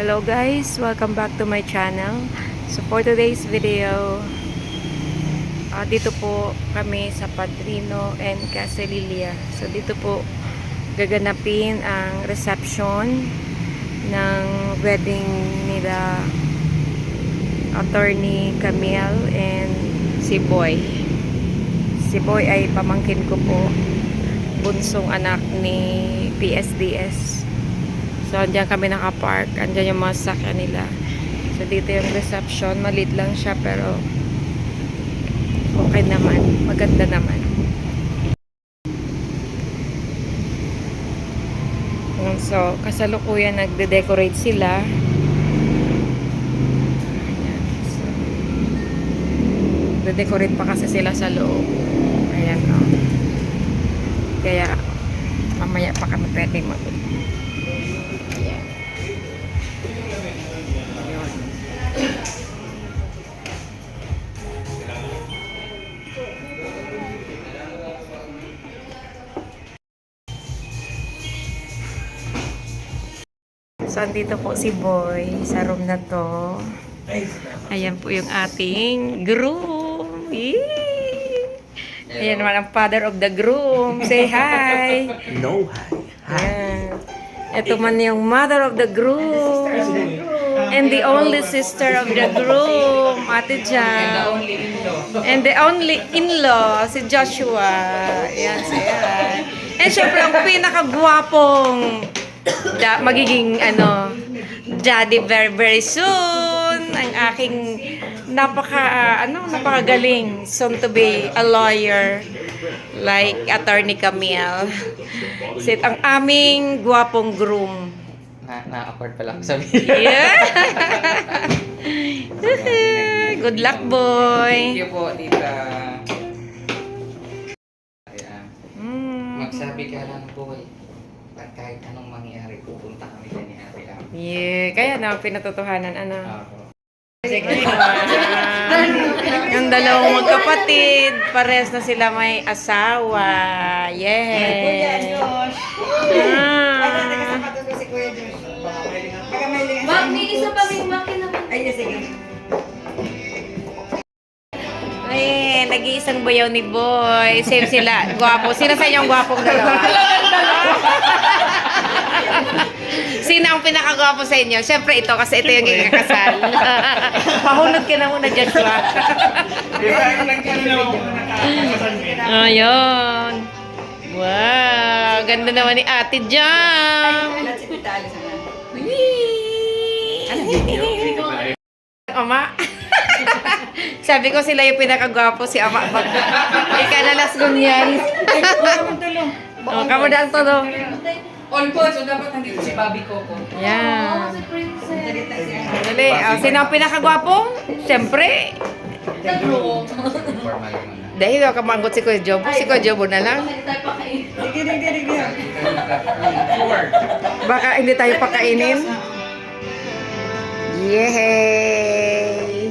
Hello guys, welcome back to my channel. So for today's video, dito po kami sa Padrino and Casalilia. So dito po gaganapin ang reception ng wedding nila Attorney Camille and si Boy. Si Boy ay pamangkin ko po, bunsong anak ni PSDS. So, andyan kami nakapark. Andyan yung mga sakyan nila. So, dito yung reception. Maliit lang siya, pero okay naman. Maganda naman. So, kasalukuyan nagde-decorate sila. Ayan. So, nagde-decorate pa kasi sila sa loob. Ayan, o. Kaya, mamaya pa kami pwede So, andito po si Boy sa room na to. Ayan po yung ating groom. Yee! Ayan naman ang father of the groom. Say hi! No, hi. Ayan. Ito man yung mother of the groom. And the only sister of the groom, Ate Jam. And the only in-law, si Joshua. Ayan, siya. And syempre, ang pinakagwapong magiging daddy very very soon, ang aking napakagaling soon to be a lawyer like Attorney Camille. Sit ang aming gwapong groom. Na-awkward pala sabi. Yeah. Good luck, boy. Thank you po, tita. Ayan. Magsabi ka lang, boy. At kahit anong mangyari, pupunta kami sa ni Ate Am. Yeah, kaya na pinatotohanan Ako. Yung dalawang magkapatid, pares na sila may asawa. Yeah. Wag, may isa pa may makina. Ay, sige. Ay, nag-iisang bayaw ni Boy. Same sila. Gwapo. Sino sa inyo ang gwapong dalawa? Sino ang pinakagwapo sa inyo? Siyempre ito, kasi ito yung ikakasal. Pahunod ka na muna, Joshua. Ayun. Wow. Ganda naman ni Ate Jam. Ama. Sabi ko sila yung pinakagwapo, si Ama. Ikanalas ganyan. Oh, kamu daan to do. On po, so dapat nandito si Bobby Coco. Yan. Si Princess. Dali. Sino ang pinakagwapo? Siyempre. The groom. Formal muna. Dahil ka manggot si Kuya Jobo. Si Kuya Jobo na lang. Bakit tayo pa kayo? Sige. Baka hindi tayo pakainin. Yay!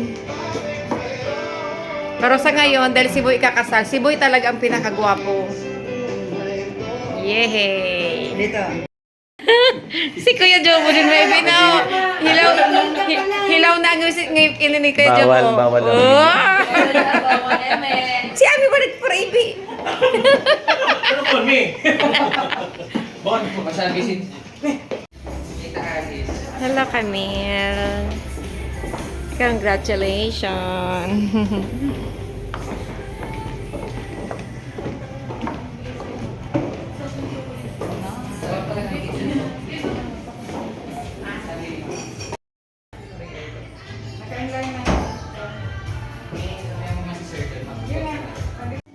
Pero sa ngayon, dahil si Boy ikakasal, si Boy talaga ang pinakagwapo. Yay! Dito. Si Kuya Jobo din may binaw. Hilaw na ang ini ni Kuya Jobo. Bawal. Oh! Si Ami ba nagpa-ibi? Ano po ni? Bon. Masabi si Tita Alice. Hello, Camille. Congratulations.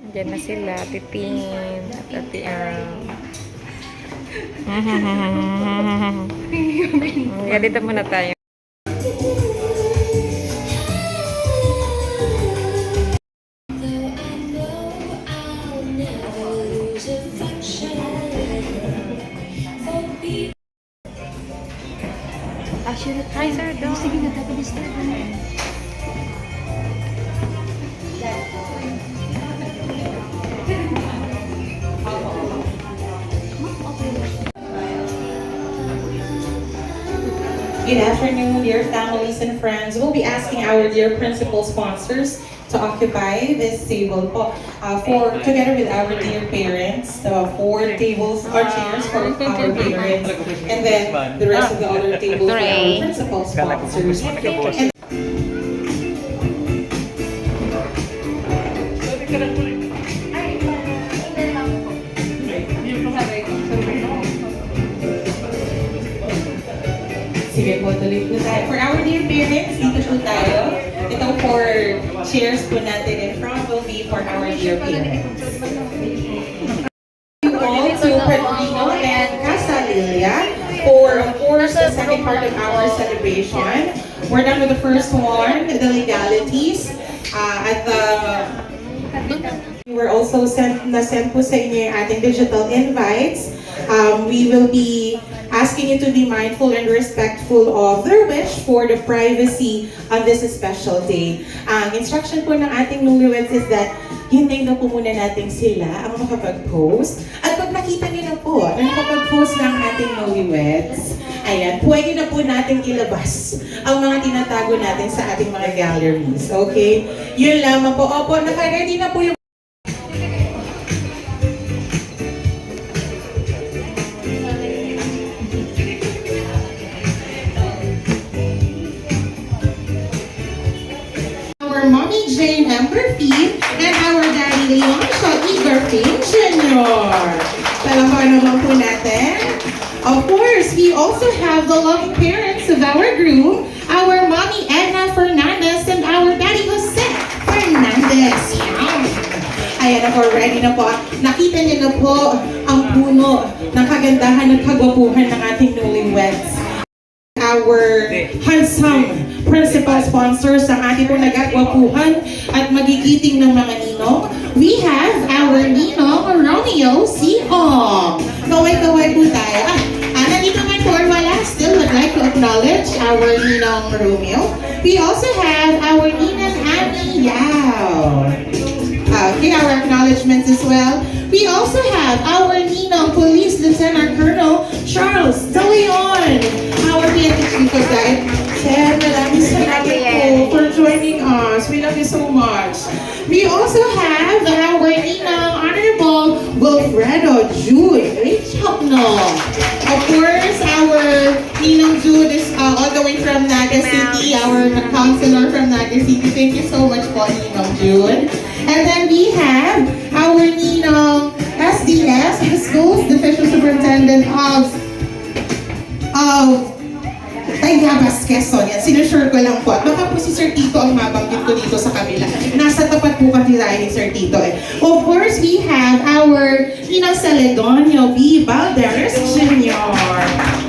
Diyan na sila, Titin at Ate Am. Dito muna tayo. Hi, sir. Sige na, tapos Good afternoon, dear families and friends. We'll be asking our dear principal sponsors to occupy this table together with our dear parents, 4 tables or chairs for our parents, and then the rest of the other tables for our principal sponsors. And sige po, tuloy po tayo. For our dear parents, dito po tayo. Ito for chairs po natin in front will be for our dear parents. You all to Pedrino and Casalilia for, of course, the second part of our celebration. We're done with the first one, the legalities. At the we were also sent po sa inyo yung ating digital invites. We will be asking you to be mindful and respectful of their wish for the privacy on this special day. Ang instruction po ng ating newlyweds is that hintayin na po muna natin sila ang makapag-post. At pag nakita niyo na po na nakapag-post ng ating newlyweds, ayan, pwede na po natin ilabas ang mga tinatago natin sa ating mga galleries. Okay? Yun lamang po. Opo, naka-ready na po yung Mommy Jane Amberfield and our Daddy Leon Igor Payne Jr. Talaman naman po natin. Of course, we also have the loving parents of our groom, our Mommy Edna Fernandez and our Daddy Jose Fernandez. Ayan na po, ready na po. Nakita niyo na po ang puno ng kagandahan at kagwapuhan ng ating newlyweds. Our handsome principal sponsors ang ating pong nagagwapuhan at magigiting ng mga ninong. We have our ninong Romeo C. Ong. Kaway-kaway po tayo. Nandito man po or wala, still would like to acknowledge our ninong Romeo. We also have our ninang Annie Yao. Okay, our acknowledgements as well. We also have our ninong Police Lieutenant Colonel Charles De Leon. Our PNP Chief of Guide. Sir, maraming salamat po for joining us. We love you so much. We also have our ninang Honorable Wilfredo Jude. Great job, no? Of course, our ninang Jude is all the way from Naga City, our counselor from Naga City. Thank you so much po, ninang Jude. And then we have our ninang SDS, the school's official superintendent of Tayabas, Quezon. Yan, sinusure ko lang po. Baka po si Sir Tito ang mabanggit ko dito sa kabila. Nasa tapat po kami tayo ni Sir Tito eh. Of course, we have our Ninang Celedonio B. Balderas Jr.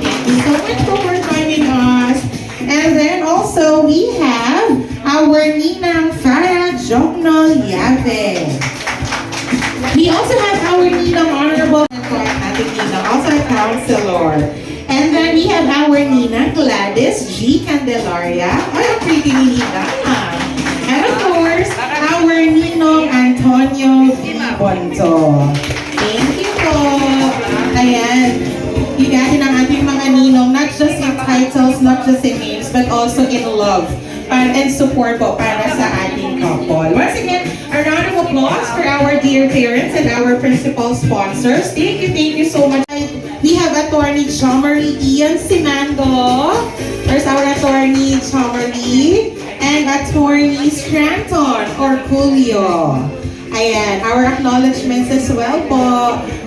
Thank you so much for joining us. And then also, we have our Ninang Farah Jokno Yave. We also have our Ninang Honorable Ninang, also a counselor. And then we have our Ninang Gladys G. Candelaria. Ay, ang pretty ni Ninang. And of course, our Ninong Antonio V. Bonto. Thank you po. Ayan. Higahin ang ating mga ninong, not just in titles, not just in names, but also in love and support po para sa ating couple. Once again, a round of applause for our dear parents and our principal sponsors. Thank you so much. We have Attorney Jomery Ian Simando. There's our Attorney Jomery and Attorney Scranton or Julio. Ayan, our acknowledgements as well po.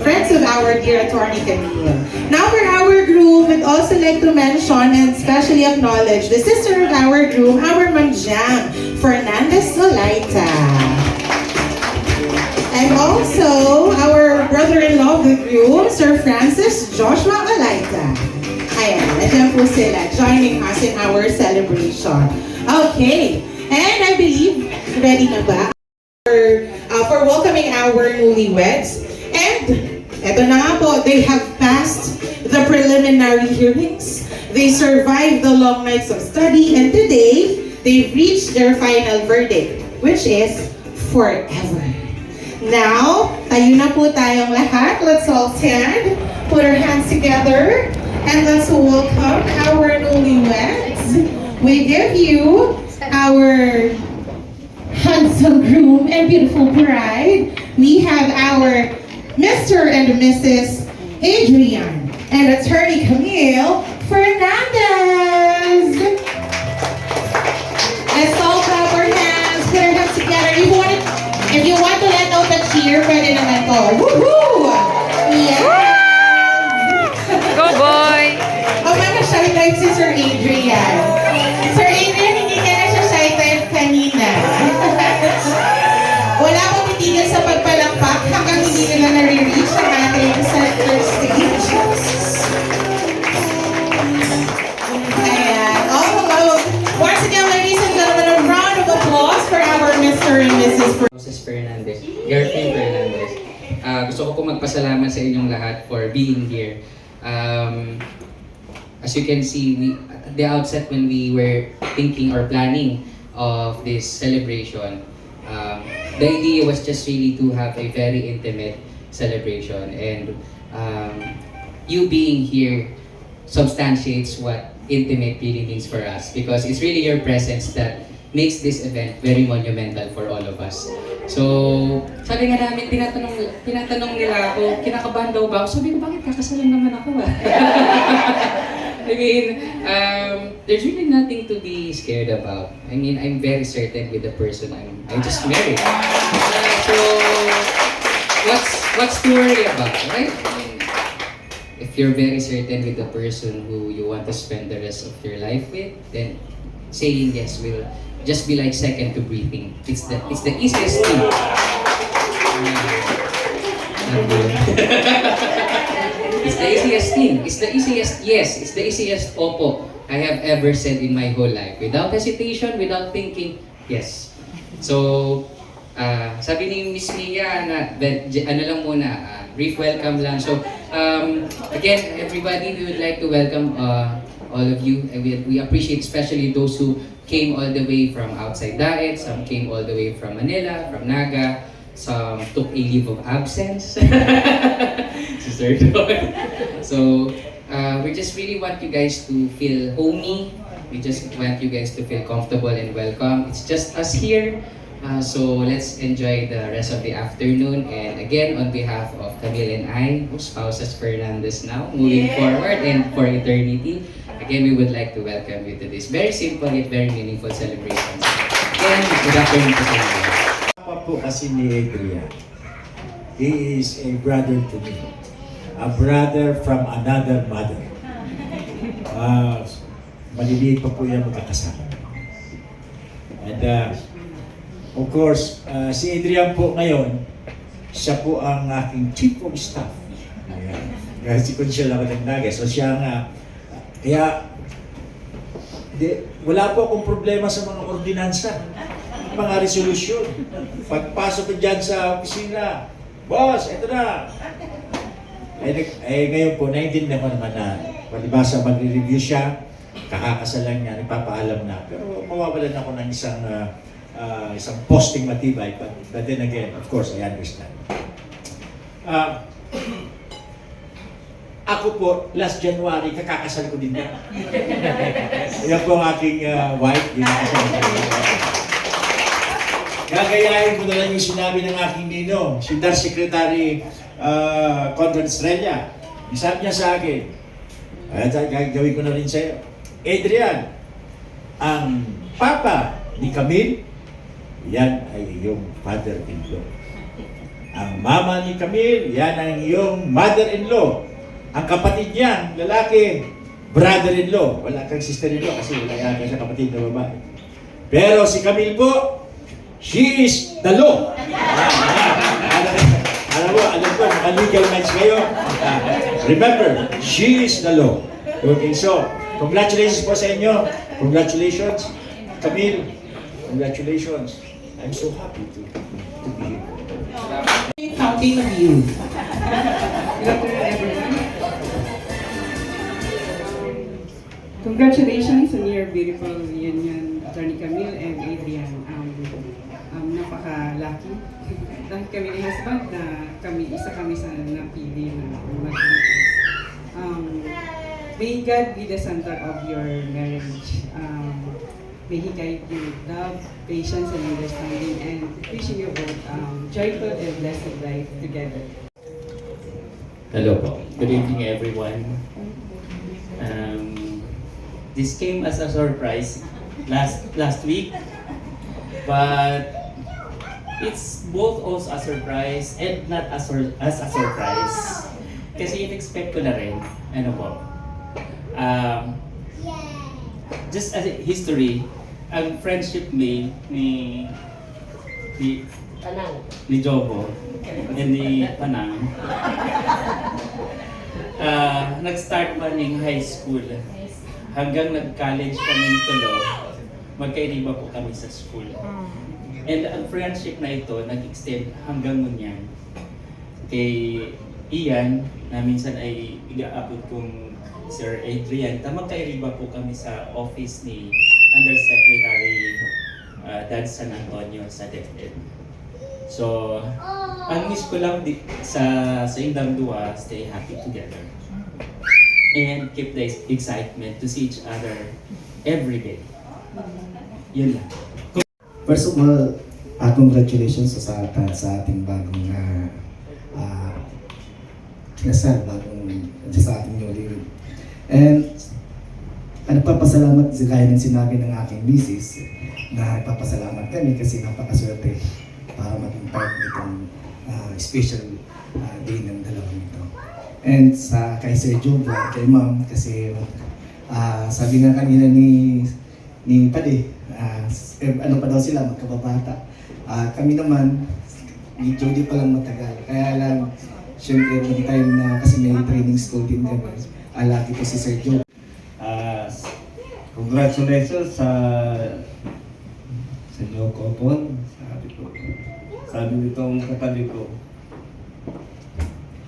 Friends of our dear Attorney Camille. Now for our groom, we'd also like to mention and especially acknowledge the sister of our groom, our Manjang, Fernandez Zolaita. And also, our brother-in-law of the groom, Sir Francis Joshua Alaita. Ayan, nandiyan po sila, joining us in our celebration. Okay, and I believe, ready na ba? For welcoming our newlyweds. And, eto na nga po, they have passed the preliminary hearings. They survived the long nights of study, and today, they've reached their final verdict, which is forever. Now, tayo na po tayong lahat. Let's all stand. Put our hands together. And let's welcome our newlyweds. We give you our handsome groom and beautiful bride. We have our Mr. and Mrs. Adrian and Attorney Camille Fernandez. Let's all clap our hands, put our hands together. If you want to let out a cheer, pwede naman to. Woohoo! Yeah! Go, boy! Oh, mga shy type si Sir Adrian. Sir Adrian, hindi ka na siya shy type kanina. Wala akong titigil sa pagpalakpak hanggang hindi nila nare-reach ang ating center stage. Ayan. Oh, once again, ladies and gentlemen, a round of applause for our Mr. and Mrs. Mrs. Fernandez, Girlfriend Fernandez. Gusto ko po magpasalamat sa inyong lahat for being here. As you can see, at the outset when we were thinking or planning of this celebration, the idea was just really to have a very intimate celebration, and you being here substantiates what intimate really means for us, because it's really your presence that makes this event very monumental for all of us. So, sabi nga namin, tinatanong nila ako, kinakabahan daw ba ako? Sabi ko, bakit kakasalan naman ako I mean, there's really nothing to be scared about. I mean, I'm very certain with the person I just married. So, what's to worry about, right? I mean, if you're very certain with the person who you want to spend the rest of your life with, then saying yes will just be like second to breathing. It's the easiest thing. It's the easiest thing. It's the easiest yes. It's the easiest opo I have ever said in my whole life. Without hesitation, without thinking, yes. So, sabi ni Miss Mia na, ano lang muna, brief welcome lang. So, again, everybody, we would like to welcome all of you. And we appreciate especially those who came all the way from outside Daet, some came all the way from Manila, from Naga, some took a leave of absence. Sister Dawn. So, we just really want you guys to feel homey. We just want you guys to feel comfortable and welcome. It's just us here. So let's enjoy the rest of the afternoon. And again, on behalf of Camille and I, spouses Fernandez now, moving forward and for eternity, again, we would like to welcome you to this very simple yet very meaningful celebration. Again, good afternoon po sa inyo. Papa po kasi ni Adrian, he is a brother to me. A brother from another mother. Maliliit pa po yan magkakasama. And of course, si Adrian po ngayon, siya po ang aking chief of staff. Ayan. Kasi kung siya lang nagnaga. So siya nga, kaya wala po akong problema sa mga ordinansa, mga resolusyon. Pagpasok ko dyan sa opisina, boss, eto na. Ngayon po, naiintindihan ko naman na palibasa magre-review siya, kakakasalan niya, nagpapaalam na. Pero mawawalan ako ng isang posting matibay. But then again, of course, I understand. Ako po, last January, kakakasal ko din na. Yan po ang aking wife. Gagayahin ko na lang yung sinabi ng aking ninong, si Dar Secretary Conrad Estrella. Sabi niya sa akin, gagawin ko na rin sa'yo. Adrian, ang papa ni Camille, yan ay iyong father-in-law. Ang mama ni Camille, yan ang iyong mother-in-law. Ang kapatid niya, lalaki, brother-in-law. Wala kang sister-in-law kasi wala yata siya kapatid na babae. Pero si Camille po, she is the law. Alam ko, mga legal minds kayo. Remember, she is the law. Okay, so, congratulations po sa inyo. Congratulations, Camille. Congratulations. I'm so happy to be here. Counting of you. Good afternoon, everyone. Congratulations on your beautiful union, Attorney Camille and Adrian. Napaka-lucky. Dahil kami ni husband na isa kami sa napili na mag may God be the center of your marriage. May He guide you with love, patience, and understanding, and wishing you both joyful and blessed life together. Hello po. Good evening everyone. This came as a surprise last week, but it's both also a surprise and not as a surprise. Kasi in-expect ko na rin, ano po. Just as a history, ang friendship ni Jobo and ni Panang, nag-start pa ng high school. Hanggang nag-college kami tulo, magkairiba po kami sa school. And ang friendship na ito, nag-extend hanggang ngunyan. Kay Ian, na minsan ay igaabot kong Sir Adrian, magkairiba po kami sa office ni Undersecretary Dan San Antonio sa DepEd. So, ang wish ko lang sa indang dua, stay happy together. And keep the excitement to see each other every day. Yun lang. First of all, congratulations sa ating bagong kinasal, sa ating newlywed. And nagpapasalamat, gaya ng sinabi ng aking misis, na nagpapasalamat kami kasi napakaswerte para maging part nitong special day ng dalawang ito. And kay Sir Job, kay Ma'am, kasi sabi nga kanina ni Pade, ano pa daw sila, magkababata. Kami naman, ni Jody pa lang matagal. Kaya lang, syempre, may time na kasi may training school din kami. Lagi ko si Sir Job. Congratulations sa inyo couple. Sabi nitong katabi ko,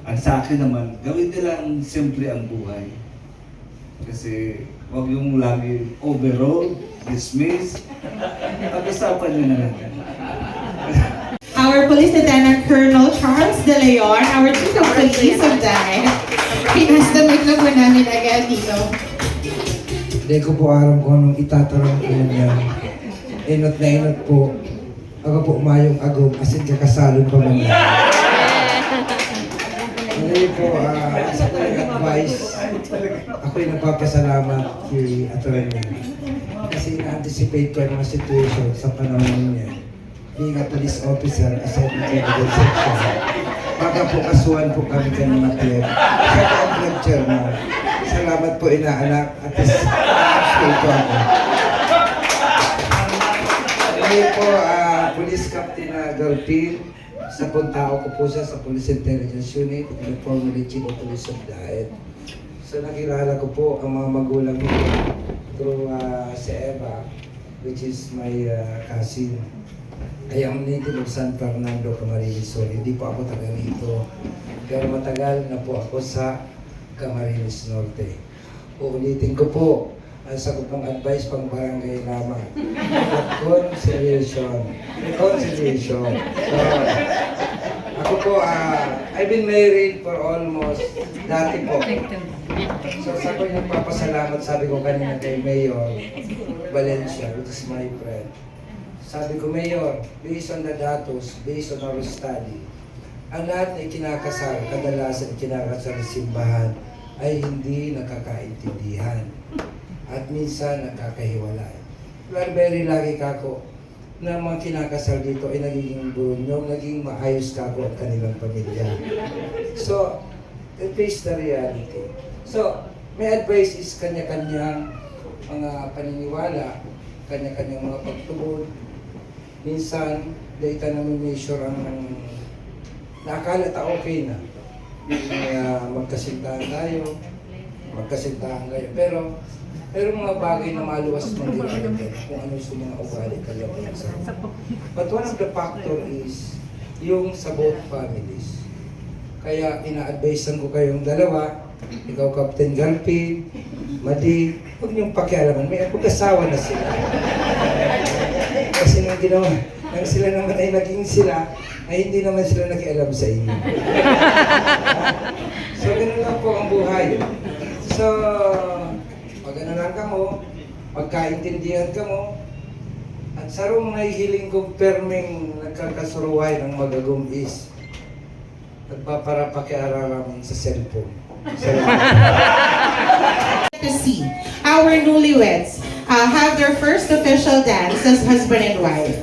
ang sa akin naman, gawin nilang simple ang buhay. Kasi huwag yung lagi overall, dismiss. Pag-usapan nyo na lang. Our Police Lieutenant Colonel Charles De Leon, our Chief of Police of Dagat. Pinastamit na po namin agad dito. Hindi ko po alam kung anong itatarang ko niya. Inot na inot po. Ako po umayong agong asin kakasalon pa man. Hindi po, sa ko yung advice, ako'y nagpapasalamat kay attorney. Kasi na-anticipate ko ang mga situation sa panahon niya. Being a police officer, aside from the section, baka po kasuhan po kami kanina tiyan. Sa ka-club chairman, salamat po inaanak at stay po ako. Ngayon po, Police Captain Garpil, sa puntao ko po siya sa Police Intelligence Unit, and formerly Chief of Police of Dagat. So nakilala ko po ang mga magulang ko through si Eva, which is my cousin. I am native of San Fernando, Camarines Sur. Hindi po ako taga rito. Pero matagal na po ako sa Camarines Norte. Uulitin ko po, ang sagot ng advice pang barangay lamang. Reconciliation. Reconciliation. So, ako po, I've been married for almost, dati po. So, sa ko yung nagpapasalamat, sabi ko kanina kay Mayor Valencia, which is my friend. Sabi ko, Mayor, based on the datos, based on our study, ang lahat na ikinakasal, kadalasan ikinakasal sa simbahan, ay hindi nakakaintindihan. At minsan nakakahiwalay. Pero very lucky kako na mga kinakasal dito ay nagiging bunyong, naging maayos kako at kanilang pamilya. So, face the reality. So, may advice is kanya-kanyang mga paniniwala, kanya-kanyang mga pagtubod. Minsan, dahil ka naman measure ang nakakala ta okay na. Magkasintahan tayo, magkasintahan kayo. Pero mga bagay na maluwas man din natin kung ano sa mga ugali kalabasan. But one of the factor is yung sa both families. Kaya ina-advisean ko kayong dalawa, ikaw Captain Galpin, Madi, huwag niyong pakialaman, may pag-asawa na sila. Kasi nang ginawa, nang sila naman ay naging sila, ay hindi naman sila nakialam sa inyo. So ganun lang po ang buhay. So, pag ano lang ka mo, pagkaintindihan ka mo, at sarong nahihiling kong perming nagkakasuruhay ng magagong is nagpaparapakiararam sa cellphone. To see our newlyweds have their first official dance as husband and wife.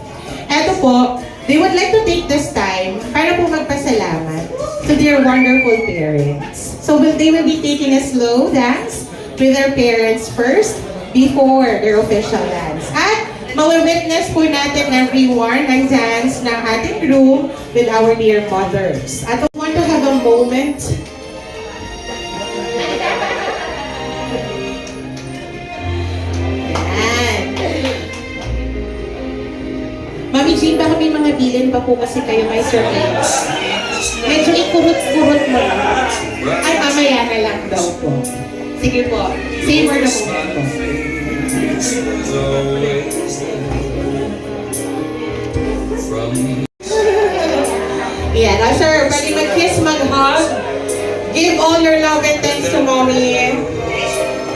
Eto po, they would like to take this time para po magpasalamat to their wonderful parents. So they will be taking a slow dance with their parents first before their official dance. At mawawitness po natin everyone ang dance ng ating groom with our dear mothers. At I want to have a moment. Yan. Mami Jean, baka may mga bilin pa po kasi kayo kay Sir Vince. Medyo ikurot-kurot mo. Ay, mamaya na lang daw po. Sige po. Savor na po. Yeah, now sir, pwede mag-kiss, mag-hug. Give all your love and thanks to mommy.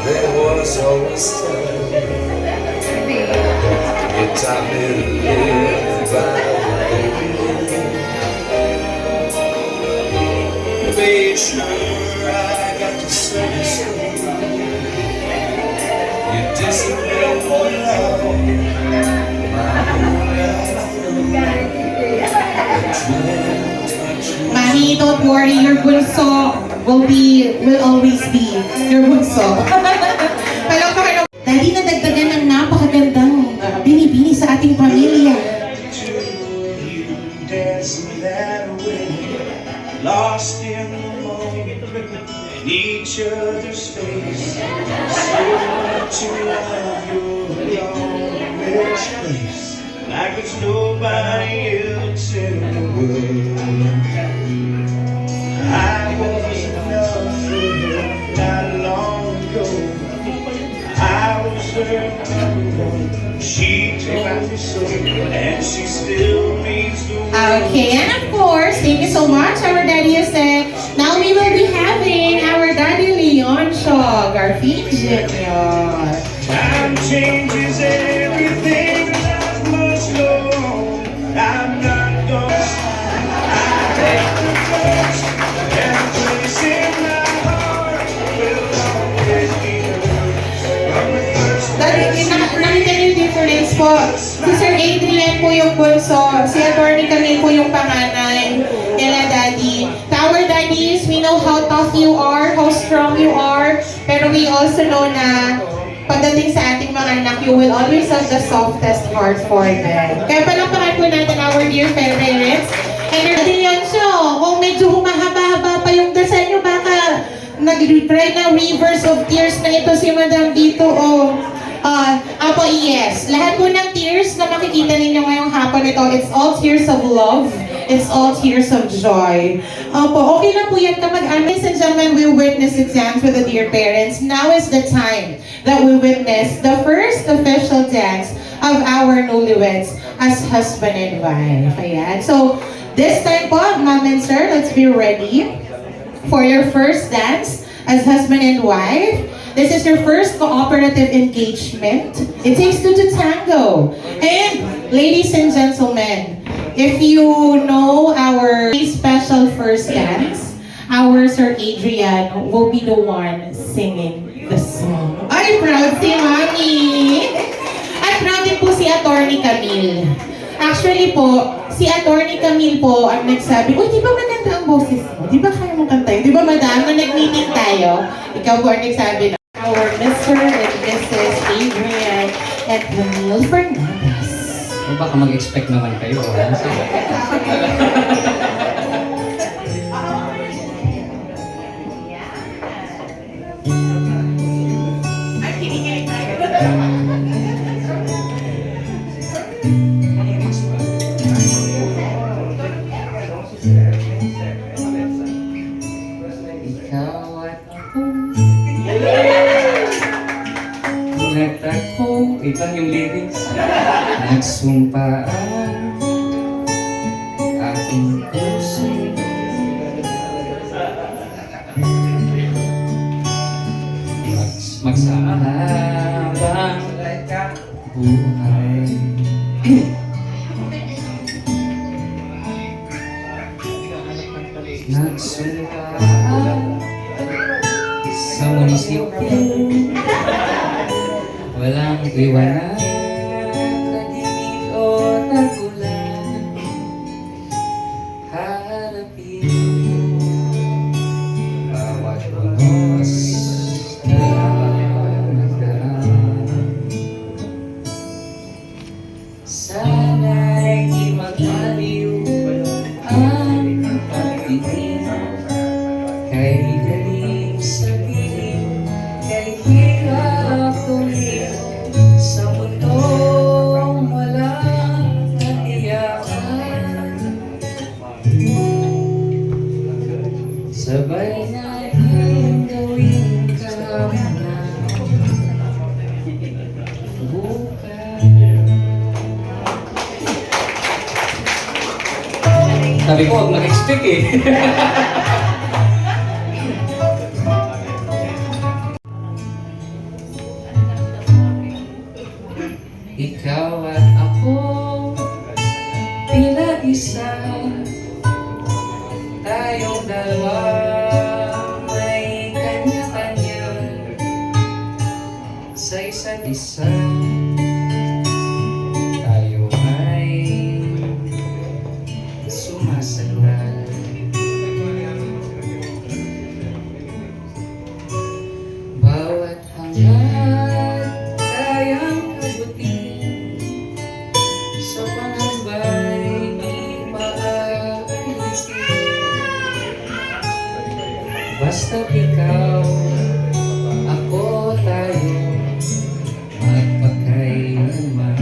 There was always time. You taught me to live by the way. Made sure I got to service you. You disciplined love. My whole life Mami, don't worry, your bunso will always be your bunso. Palakpakan ng Daddy, nadagdagan ng napakagandang binibini sa ating pamilya. Lost in the moment, in each other's face. So much you love your misplaced, like there's nobody else in the world. I was enough for her not long ago. I was her number one. She told me so, and she still means the world. Okay, and of course, thank you so much, our Daddy Jose. Now we will be having our Daddy Leon Shaw, Garfield Jr. Time changes everything, I must go on. I'm not gonna stop. I have to trust, and the place in my heart will always be yours. From the first Daddy, nakita niyo yung difference po. Si Sir Adrian po yung bunso, si Atty. Camille po yung panganay nila Daddy. To our daddies, we know how tough you are, how strong you are, pero we also know na pagdating sa ating mga anak, you will always have the softest heart for them. Kaya palakpakan po natin our dear parents. And Daddy Leon Shaw, kung medyo humahaba-haba pa yung dasal nyo, baka nag-try na rivers of tears na ito si Madam dito, oh. Apo, yes. Lahat po ng tears na makikita ninyo ngayong hapon ito, it's all tears of love. It's all tears of joy. Apo, okay lang po yan kamag-anak. Ladies and gentlemen, we witness exams with the dear parents. Now is the time that we witness the first official dance of our newlyweds as husband and wife. Ayan. So, this time po, Ma'am and Sir, let's be ready for your first dance as husband and wife. This is your first cooperative engagement. It takes two to tango. And ladies and gentlemen, if you know our special first dance, our Sir Adrian will be the one singing the song. Ay, proud si Mami! At proud din po si Atty. Camille. Actually po, si Atty. Camille po ang nagsabi, uy, di ba maganda ang boses mo? Di ba kaya mong kantayin? Di ba madam, nung nag-meeting tayo, ikaw po ang nagsabi na, our Mr. and Mrs. Adrian and Camille Fernandez. O baka mag-expect naman kayo. Ikaw at ako nagtagpo, ito yung lyrics. Nagsumpaan aking puso mahabang buhay. Nagsumpaan sa munisipyo, walang iwanan, nag-ibig o nagulan, harapin bawat unos na nagdaan. Sana'y di mag-aliw ang pagtingin, kay galing sabihin, kay hirap tumingin sa mundong walang katiyakan. Sabay natin gawin kamanang bukas. Sabi ko, huwag mag-expect eh. Ikaw at ako, pinag-isa, tayong dalawa, may kanya-kanya, sa isa't isa, tayo ay sumasagal. Bawat hangad kayang abutin, sa pangambay di maaalisin. Basta't ikaw, ako, tayo, magpakailanman.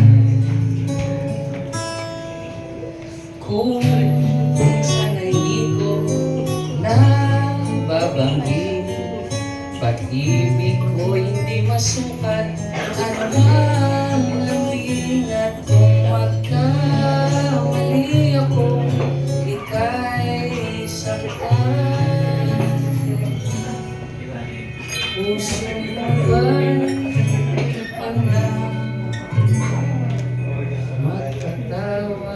Kung sana'y di ko nababanggit, pag-ibig ko hindi masukat, ano ang ingat kung magkamali ako, ika'y saktan. Puso mo ba'y panang magkatawa?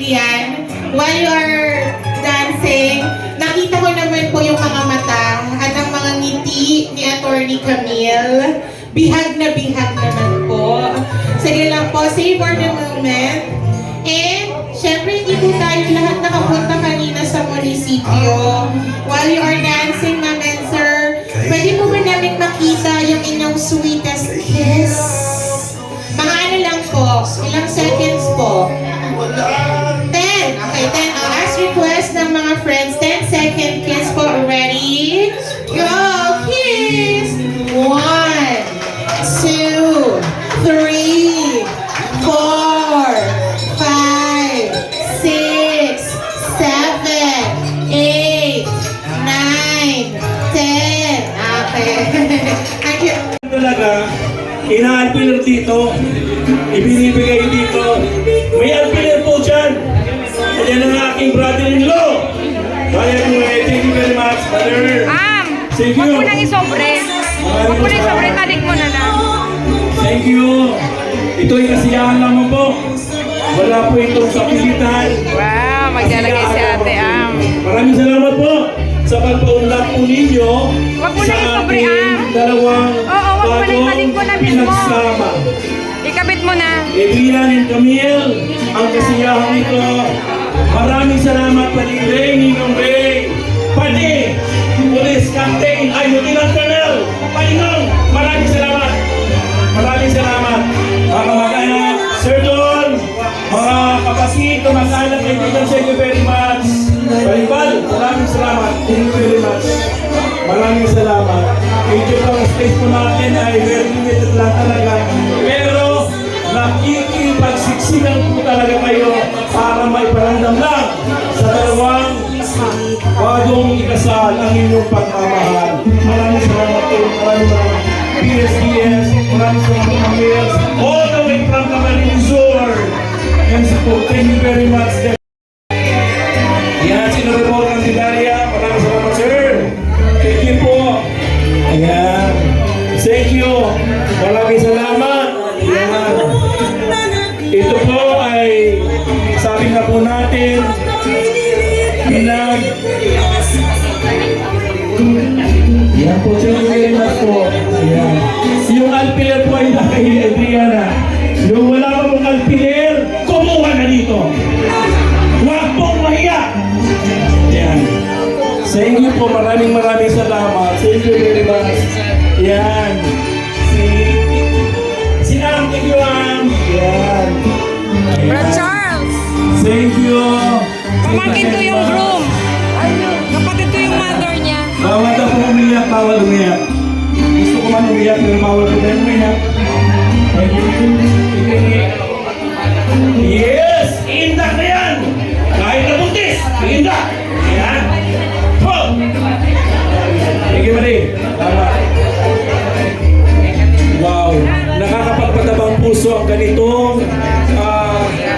Yan, while you are dancing, nakita ko naman po yung mga mata at ang mga ngiti ni Attorney Camille. Bihag na bihag naman po. Sige lang po, save for the moment. And, syempre, hindi po tayo lahat nakapunta kanina sa munisipyo. While you are dancing, ma'am and sir, pwede po ba namin makita yung inyong sweetest kiss? Mga ano lang po, ilang seconds po? 10. Okay, 10. As request ng mga friends, 10-second kiss po. Ready? Go! Kiss! 1, 2, 3, 4, 5, 6, 7, 8, 9, 10. Okay. Thank you. Talaga, ina-alpiler dito, ibinibigay dito. May alpiler po dyan. Ayan ang aking brother-in-law. Kaya ko thank you very much, brother. Thank Huwag you. mo nang isobre. Huwag mo nang isobre, talik mo na lang. Thank you. Ito'y kasiyahan lamang po. Wala po itong kapilitan. Wow, maglalagay si Ate Am. Maraming salamat po sa pagpaunlak po ninyo Huwag mo sa nang isobre, ating dalawang Oo, huwag mo nang bagong ibalik mo na mismo. pinagsama. Ikabit mo na. Edwina and Camille, ang kasiyahan ito. Maraming salamat pati Ray, Ninong Ray, pati Police Captain, ay Lieutenant Colonel, Painong, maraming salamat. Maraming salamat. Mga kamag-anak, Sir Don, mga kapatid, kamag-anak, kaibigan, thank you very much. Balibal, maraming salamat. Thank you very much. Maraming salamat. Medyo ang space po natin ay very limited lang talaga. Pero nakikipagsiksikan po talaga kayo para may paramdam lang sa dalawang bagong ikasal ang inyong pagmamahal. Maraming salamat po. Maraming PSDS, maraming salamat mga mayors, all the way from Camarines Sur. And so, thank you very much. Yan, sinureport ang Daria. Maraming salamat, sir. Thank you po. Ito po ay, sabi na po natin, yan po, thank you very much po. Ayan. Yung alpiler po ay kay Adriana. Yung wala pa pong alpiler, kumuha na dito. Huwag pong mahiya. Yan. Thank you po, maraming salamat. Thank you very much. Yan. Si Am, thank you Am. Yan. Brad Charles! Thank you. Pamangkin ko yung groom. Kapatid ko yung mother niya. Bawal na po umiyak, bawal umiyak. Gusto ko man umiyak, pero bawal po na umiyak. Yes! Indak na yan! Kahit na buntis, indak! Yan! Po! Thank you, Marie. Tama. Wow! Nakakapagpatabang puso ang ganitong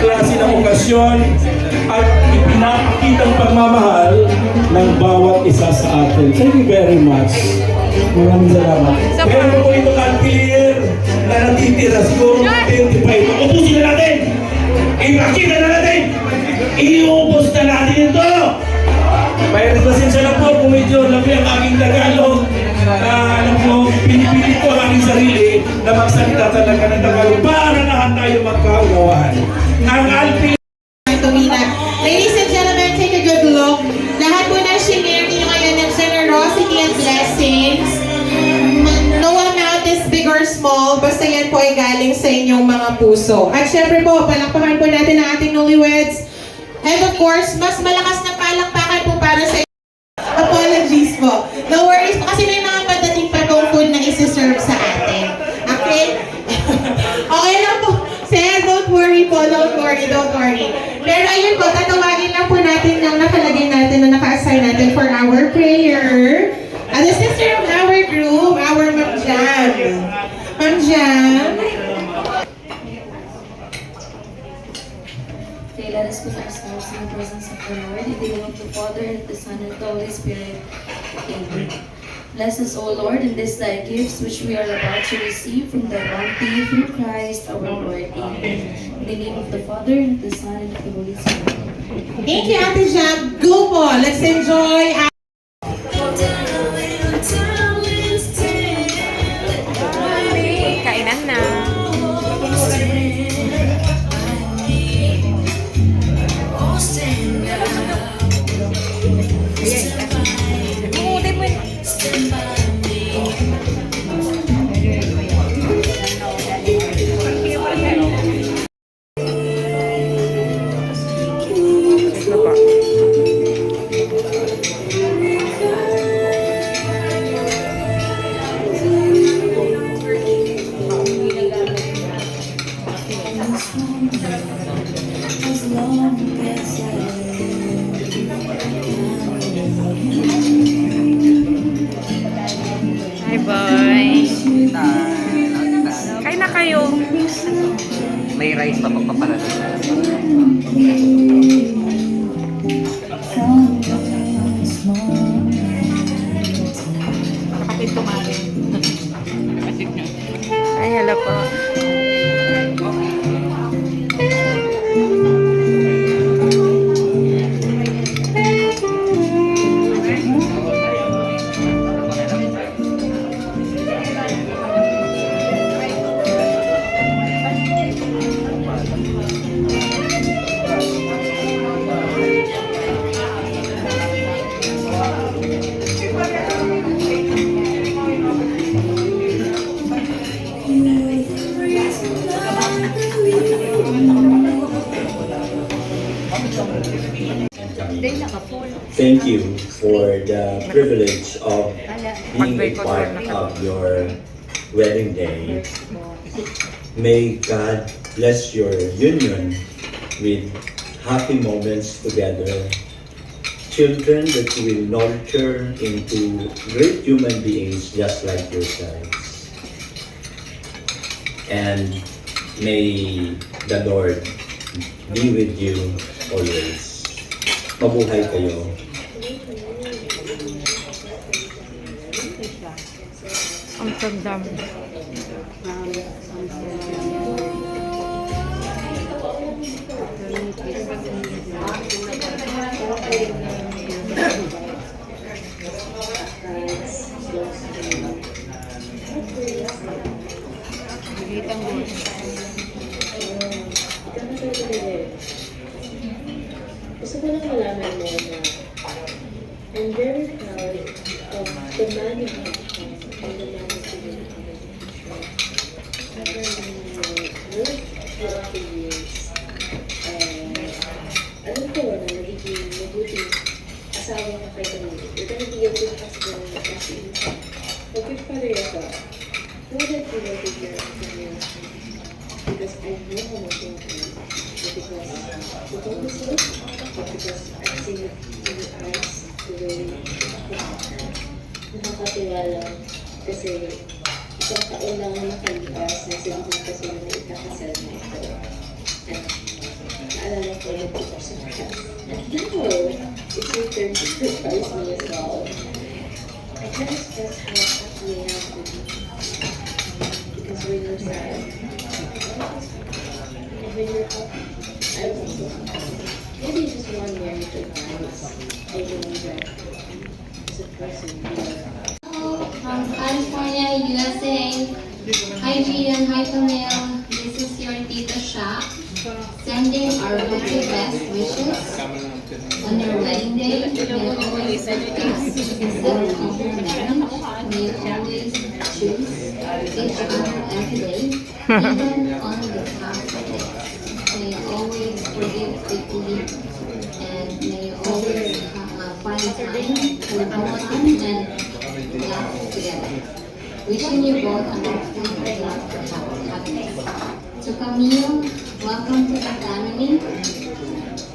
klase ng okasyon at ipinapakitang pagmamahal ng bawat isa sa atin. Thank you very much. Maraming salamat. Meron po ito kalpilir na natitira. Siguro 25 ito. Ubusin na natin! Ipakita na natin! Iubos na natin ito! May pasensya na po kung medyo laki ang aking Tagalog. Alam ko, pinipilit ko ang aking sarili na magsalita talaga ng Tagalog para lahat tayo magkaunawaan. Ang alpilir Ladies and gentlemen, take a good look. Lahat po ng shinare niyo ngayon ng generosity and blessings. No amount is big or small, basta yan po ay galing sa inyong mga puso. At syempre po, palakpakan po natin ang ating newlyweds. And of course, mas malakas na palakpakan po para sa apologies po. No worries po, kasi may mga padating pa pong food na isi-serve sa atin. Okay? Okay lang po. Sir, don't worry po, don't worry. Pero ayun po, tatawagin lang po natin yung nakalagay natin na naka-assign natin for our prayer. And the sister of our group, our Ma'am Jam. Ma'am Jam. Okay, let us put ourselves in the presence of the Lord. In the name of the Father, and the Son, and the Holy Spirit. Amen. Bless us, O Lord, in this thy gifts which we are about to receive from thy bounty through Christ our Lord. Amen. In the name of the Father, and the Son, and of the Holy Spirit. Thank you, Ate Jam. Go po. Let's enjoy. Kainan na. Hi, boy. Kain na kayo. May rice pa pagpapalat. Ay, hello po. Thank you for the privilege of being a part of your wedding day. May God bless your union with happy moments together, children that you will nurture into great human beings just like yourselves. And may the Lord be with you always. Mabuhay kayo. Ang tandam. Gusto ko lang malaman mo na I'm very proud of the man you have become and the man that you will become in the future. Work throughout the years. Alam ko na nagiging mabuting asawa na kay Camille. You're gonna be a good husband kasi a good father as well. Know that you will take care of Camille because I know how much you love him. But because you told me so, but because I've seen it in your eyes, the way you nakakatiwala kasi isang taon lang nakalipas na sabihin kasi na ikakasal na ito. At naalala ko yung ito sa class. At now, it's your turn to surprise me as well. I can't express how happy I am to be. Because when you're sad, and when you're happy, I was also happy. Maybe just one married advice I believe that as a person you love. From California, USA. Hi Gian, hi Camille. This is your Tita Sha. Sending our very best wishes on your wedding day. May you always success of your marriage. May you always choose each other every day, even on the tough days. May you always forgive quickly, and may you always find time to bond and laugh together. Wishing you both a lifetime of love and happiness. To Camille, welcome to the family.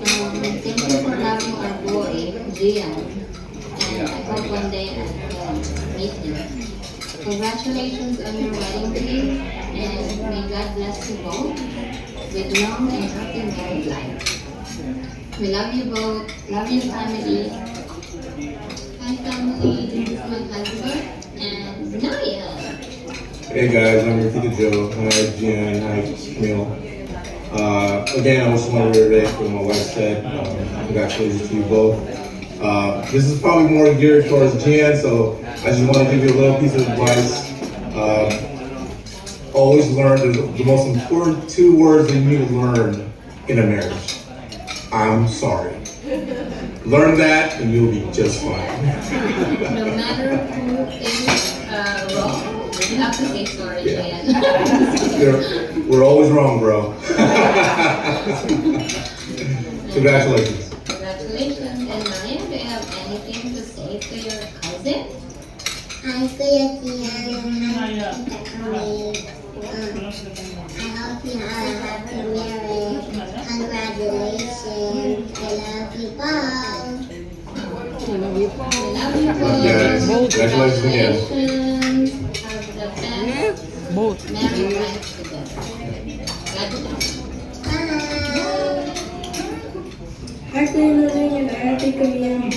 Thank you for loving our boy, Gian. And I hope one day I can meet him. Congratulations on your wedding day, and may God bless you both with long and happy married life. We love you both. Love your family. Hi family, this is my husband and Naya. Hey guys, I'm your Tita Joe. Hi Jen, hi Camille. Again, I just want to reiterate what my wife said. Congratulations to you both. This is probably more geared towards Jen, so I just want to give you a little piece of advice. Always learn the most important 2 words that you need to learn in a marriage. I'm sorry. Learn that and you'll be just fine. No matter who is wrong, you have to say sorry, Yeah. Jan. We're always wrong, bro. Congratulations. Congratulations. And Naya, do you have anything to say to your cousin? Hi, Kuya Kian. Hi, Tita Camille. I hope you have a happy marriage. Congratulations. I love you both. We love you both. Yes. Congratulations again. Have the best married life together. God bless. Hi, Kuya and Ate Camille.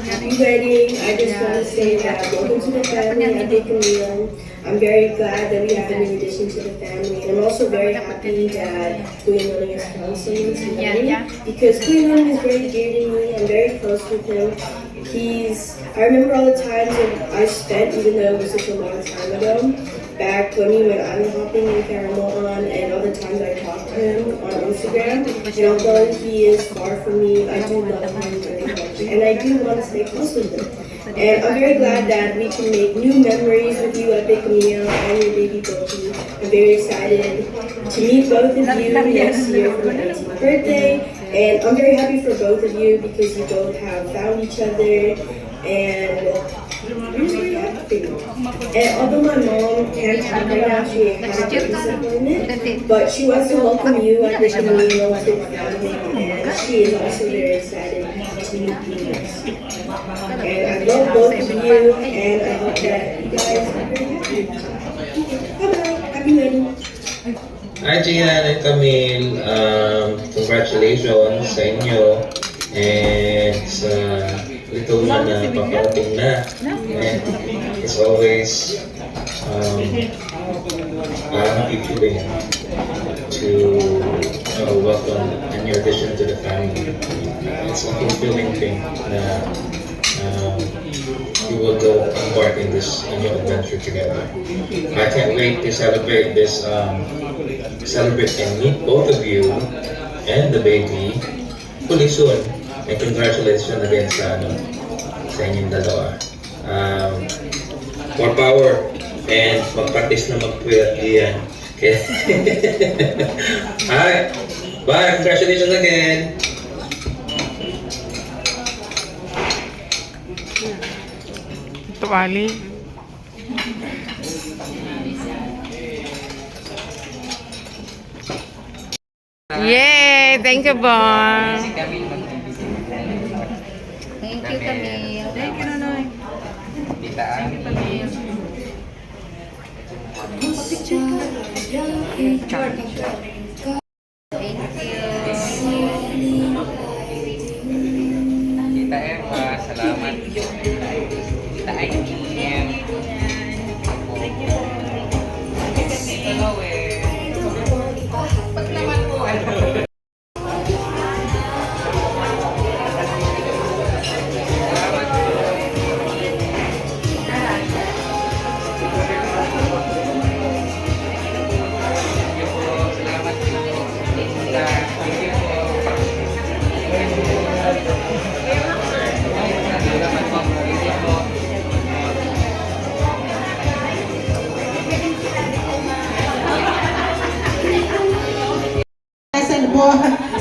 Happy wedding. I just want to say that welcome to the family, Ate Camille. I'm very glad that we have a new addition to the family. And I'm also very happy that Kuya Noling is counseling this wedding. Because Kuya Noling is very dear to me. I'm very close with him. I remember all the times that I spent, even though it was such a long time ago, back when we went island hopping in Caramoan, and all the times I talked to him on Instagram. And although he is far from me, I do love him very much. And I do want to stay close with him. And I'm very glad that we can make new memories with you at Big Camille and your baby Boki. I'm very excited to meet both of you next year for my 18th birthday. And I'm very happy for both of you because you both have found each other. And I'm very happy. And although my mom can't talk right now, she has a disappointment, but she wants to welcome you at the Camille to the family, and she is also very excited to meet you next. And I love both of you, and I hope that you guys are very happy. Bye-bye. Happy wedding. Hi Gian and Camille, congratulations sa inyo. And ito na paparating na. And it's always parang feeling to welcome and your addition to the family. It's a fulfilling thing na you will go embark in this new adventure together. I can't wait to celebrate this, celebrate and meet both of you and the baby fully soon. And congratulations again sa inyong dalawa. More power and mag-practice na mag-queer yan. Okay. Alright. Bye. Congratulations again. Tuwali. Yay! Thank you, Bon. Thank you, Camille. Thank you, Nonoy. Kita Eva, salamat. Kita IDM. Hello eh. Pag naman po.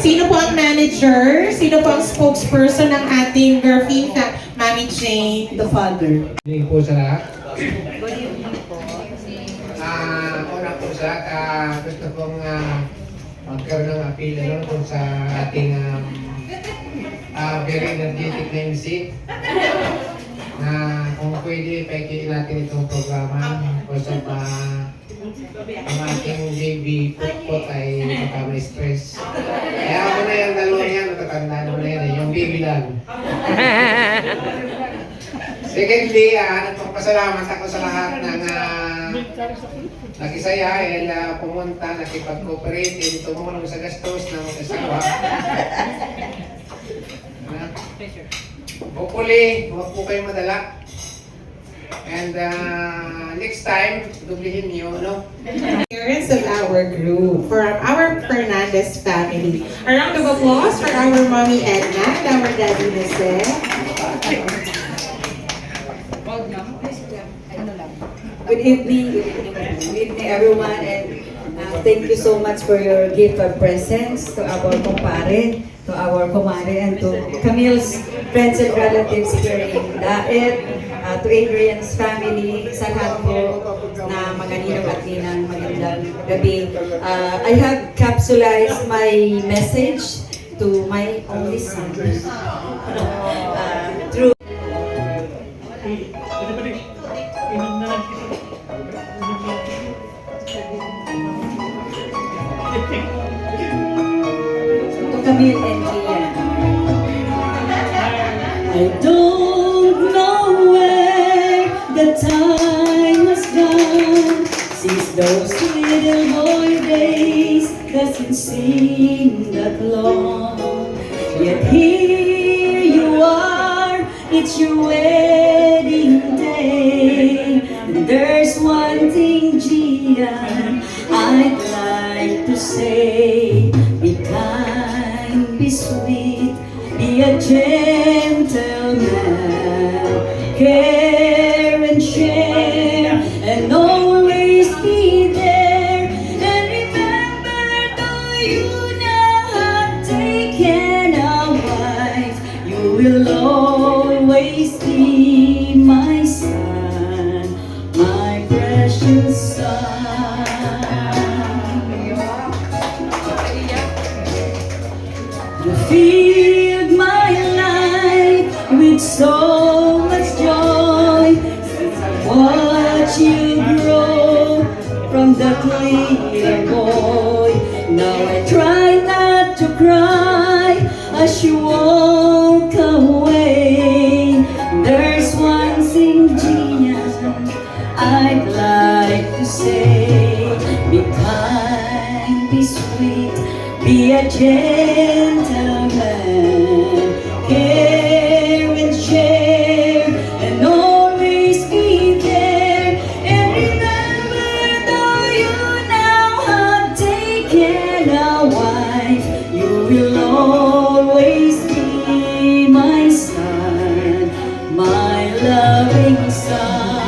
Sino po ang manager? Sino po ang spokesperson ng ating girlfriend na Mami Jane, the father? Good evening po sa lahat. Una po sa gusto pong magkaroon ng appeal kung sa ating very energetic na MC na kung pwede paikiin natin itong programa because of ang ating JB put ay makama-stress. Kaya ako na yung dalawa yan, matatandaan mo na yan yung baby lang. Secondly, nagpapasalamat ako sa lahat ng nakisaya and pumunta, nakipag-cooperate and tumulong sa gastos ng mag-asawa. Hopefully, huwag po kayo madala. And next time, dublihin niyo, no? Parents of our group, from our Fernandez family. A round of applause for our mommy Edna and our daddy Jose. Good evening everyone, and thank you so much for your gift of presents to our kumpare, to our kumare, and to Camille's friends and relatives here in Daet, to Adrian's family, sa lahat po na mga ninong at ninang magandang gabi. I have capsulized my message to my only son. Through Camille and Kian. I don't know where the time has gone since those little boy days doesn't seem that long. Yet here you are, it's your wedding day, and there's one thing, Gian, I'd like to say. Be kind, be sweet, be a gentleman, care and share, and always be there. And remember, though you now have taken a wife, you will always be my son, my precious son. You filled my life with so much joy since I watched you grow from that little boy. Now I try not to cry as you walk away. There's one thing, Gina, I'd like to say. Be kind, be sweet, be a gentleman, care and share, and always be there. And remember, though you now have taken a wife, you will always be my son, my loving son.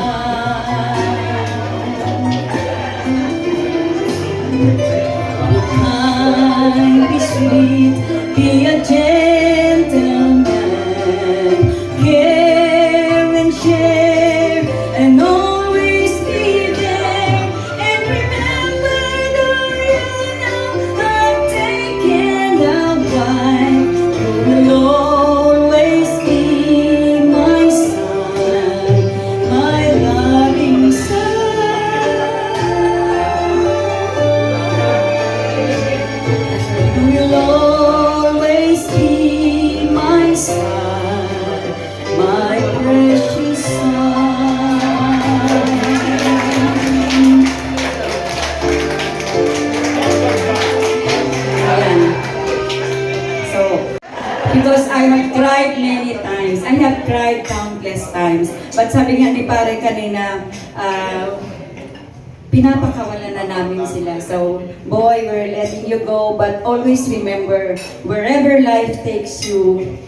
Kind, be sweet, be a gentleman, care and share, and always be there. And remember, though you now have taken a wife, you will always be my son, my loving son. You will always be my son, my precious son. Ayan. So, because I have cried many times, I have cried countless times. But sabi nga ni pare kanina, pinapakawalan na namin sila. So, boy, we're letting you go, but always remember, wherever life takes you,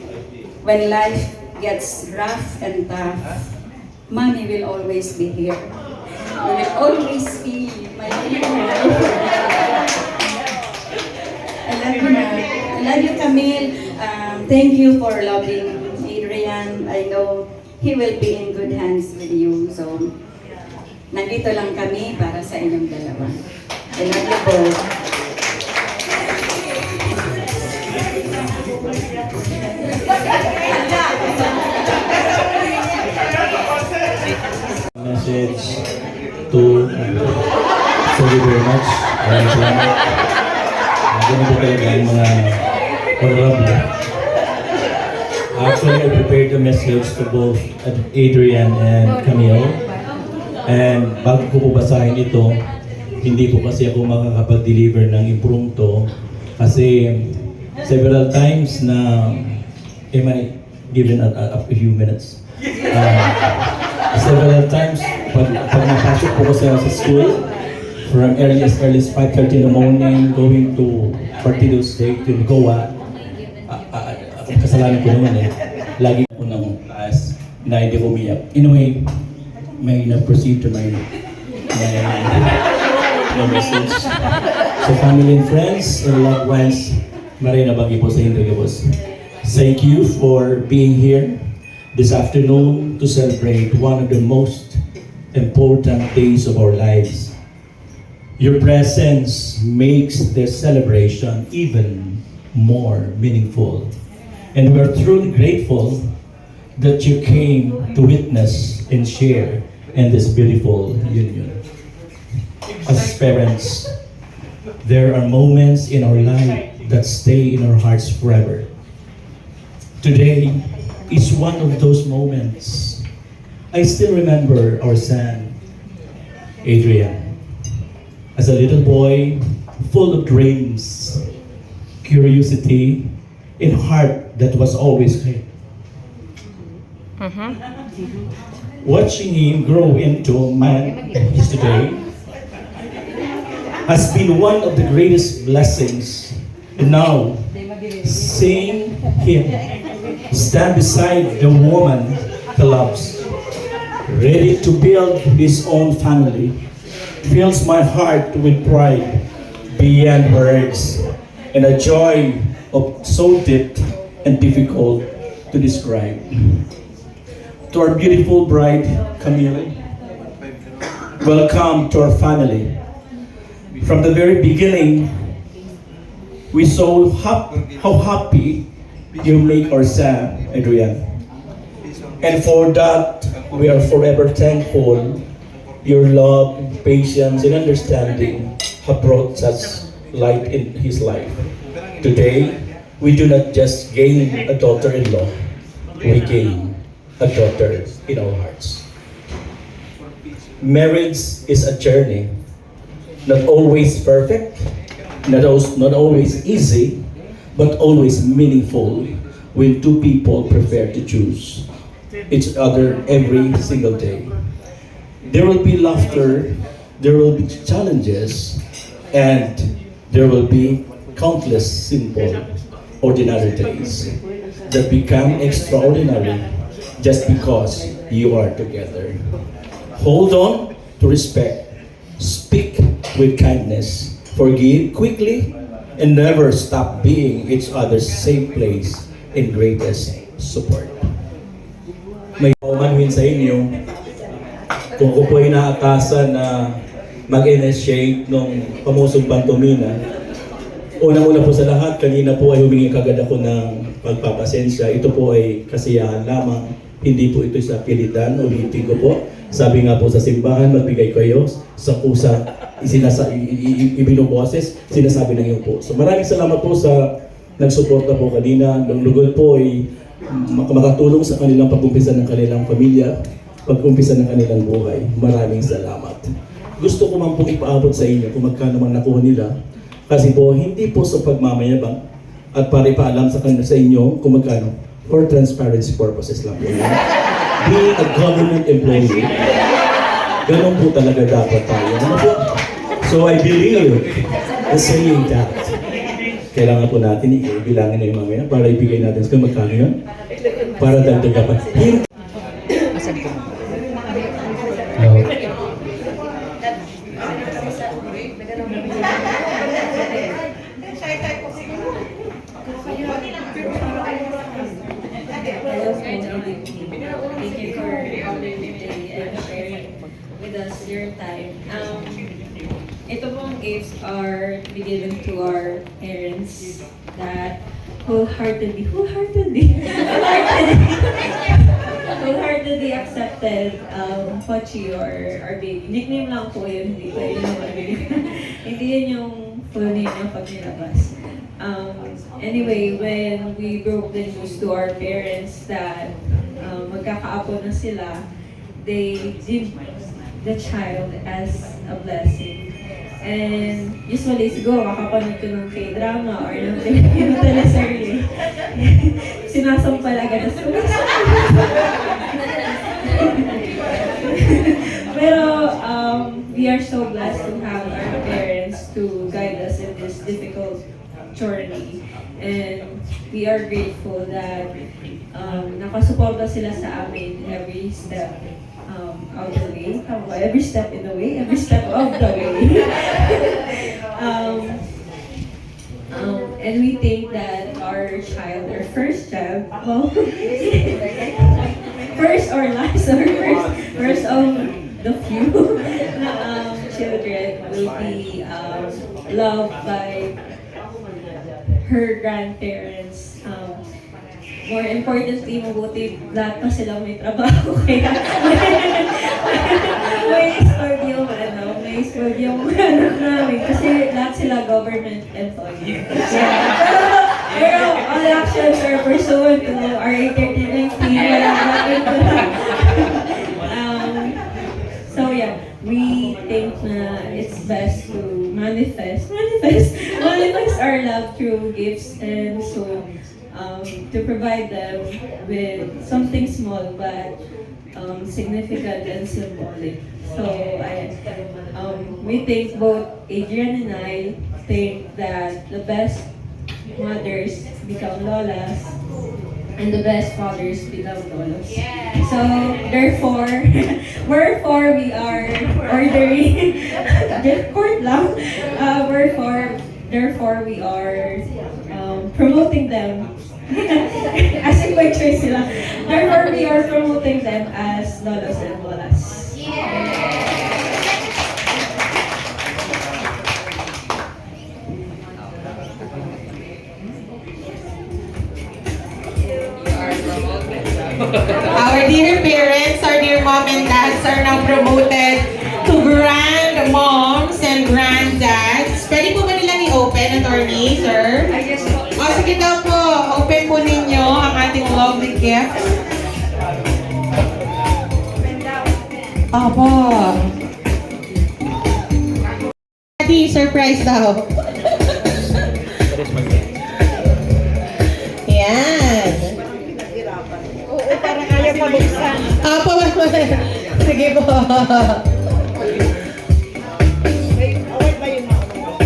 when life gets rough and tough, Mommy will always be here. You will always be my hero. I love you, Ma. I love you, Camille. Thank you for loving Adrian. I know he will be in good hands with you. So, nandito lang kami para sa inyong dalawa. I love you both. Message to thank you very much. Maraming salamat. Ganito talaga ang mga honorable. Actually, I prepared the message to both Adrian and Camille. And bago ko po basahin ito, hindi po kasi ako makakapag-deliver ng impromptu kasi several times na, am I given a few minutes? Several times, pag napasok po ko sa school, from early as 5:30 in the morning, going to Partido State, to Goa, kasalanan ko naman eh. Lagi ko nang taas na hindi ko umiyak. In a way, may na-proceed to my message. So family and friends, and loved ones, Marina bagi po sa interview boss. Thank you for being here this afternoon to celebrate one of the most important days of our lives. Your presence makes this celebration even more meaningful. And we are truly grateful that you came to witness and share in this beautiful union. As parents, there are moments in our life that stay in our hearts forever. Today is one of those moments. I still remember our son, Adrian, as a little boy, full of dreams, curiosity, and heart that was always clear. Watching him grow into a man he is today has been one of the greatest blessings. And now, seeing him stand beside the woman he loves, ready to build his own family, fills my heart with pride beyond words and a joy of so deep and difficult to describe. To our beautiful bride, Camille, welcome to our family. From the very beginning, we saw how happy you make our son, Adrian. And for that, we are forever thankful. Your love, patience, and understanding have brought such light in his life. Today, we do not just gain a daughter-in-law, we gain a daughter in our hearts. Marriage is a journey, not always perfect, not always easy, but always meaningful when two people prefer to choose each other every single day. There will be laughter, there will be challenges, and there will be countless simple, ordinary days that become extraordinary just because you are together. Hold on to respect, speak with kindness, forgive quickly, and never stop being each other's safe place and greatest support. May umanhin sa inyo, kung ako po ay naatasan na mag-initiate nung pamusong pantomina, unang-una po sa lahat, kanina po ay humingi kagad ako ng pagpapasensya. Ito po ay kasiyahan lamang, hindi po ito sa pilitan, ulitin ko po. Sabi nga po sa simbahan, magbigay kayo sa kusa, ibinuboses, sinasabi ng iyong po. So maraming salamat po sa nagsuporta po kanina. Ang lugod po ay makatulong sa kanilang pag-umpisa ng kanilang pamilya, pag-umpisa ng kanilang buhay. Maraming salamat. Gusto ko man po ipaabot sa inyo kung magkano man nakuha nila. Kasi po, hindi po sa pagmamayabang at para ipaalam sa inyo kung magkano. For transparency purposes lang po. Being a government employee, ganun po talaga dapat tayo. So I believe in saying that. Kailangan po natin i-bilangin na yung mamaya para ibigay natin kung magkano yun. Para dagdagan pa. Thank you for honoring me and sharing with us your time. Ito pong gifts are to be given to our parents that wholeheartedly accepted Pochi or our baby. Nickname lang po yun, hindi po yun yung hindi yun yung full name ng pag nilabas. Anyway, when we broke the news to our parents that magkakaapo na sila, they did the child as a blessing. And usually, siguro makapanood ko ng K-drama or ng Filipino teleserye. Sinasampal agad na Pero we are so blessed to have our parents to guide us in this difficult journey. And we are grateful that nakasuporta sila sa amin every step of the way. Every step in the way, every step of the way. And we think that our child, our first child, first or last, or first of the few children will be loved by her grandparents. More importantly, mabuti lahat pa sila may trabaho. Kaya may spoiled yung anak namin kasi lahat sila government employee. Pero all actions are pursuant to our entertainment team. So yeah, we think na it's best to manifest our love through gifts, and so to provide them with something small but significant and symbolic. So we think, both Adrian and I think that the best mothers become lolas and the best fathers become lolos. So wherefore we are ordering court lang. Therefore we are promoting them as in by choice sila. Therefore we are promoting them as lolos and lolas. Our dear parents, our dear mom and dads are now promoted to grandmoms and granddads. Pwede po ba nilang i-open, attorney, sir? O, sige daw po. Open po ninyo ang ating lovely gift. Opo. Daddy, surprise daw. Sige po.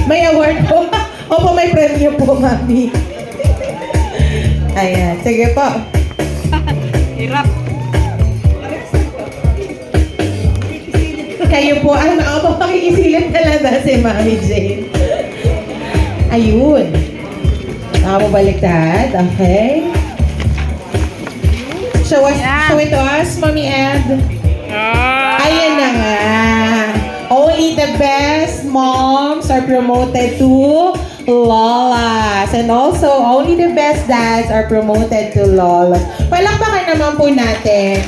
May award po. Opo, may premyo po, mami. Ayan, sige po. Hirap. Kayo po, opo, makikisilip talaga si Mami Jane. Ayun. Baliktad, okay. Show it to us, Mommy Ed. Ayan na nga. Only the best moms are promoted to Lolas. And also, only the best dads are promoted to Lolas. Palakpakan naman po natin.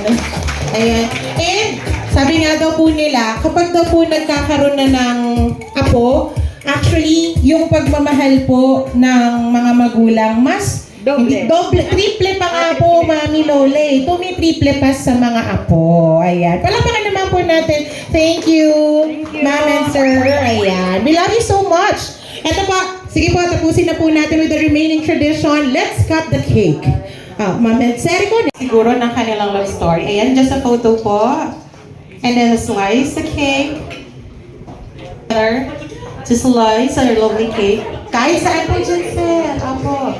Ayan. And, sabi nga daw po nila, kapag daw po nagkakaroon na ng apo, actually, yung pagmamahal po ng mga magulang, mas doble, triple pa nga po, Mami Lola eh. Triple pa sa mga apo. Ayan. Palakpakan naman po natin. Thank you, Ma'am and Sir. Ayan. We love you so much. Ito po, sige po, tapusin na po natin with the remaining tradition. Let's cut the cake. Ma'am and Sir ko, siguro ng kanilang love story. Ayan, just a photo po. And then slice the cake. To slice our lovely cake. Kahit saan po dyan, Sir. Apo.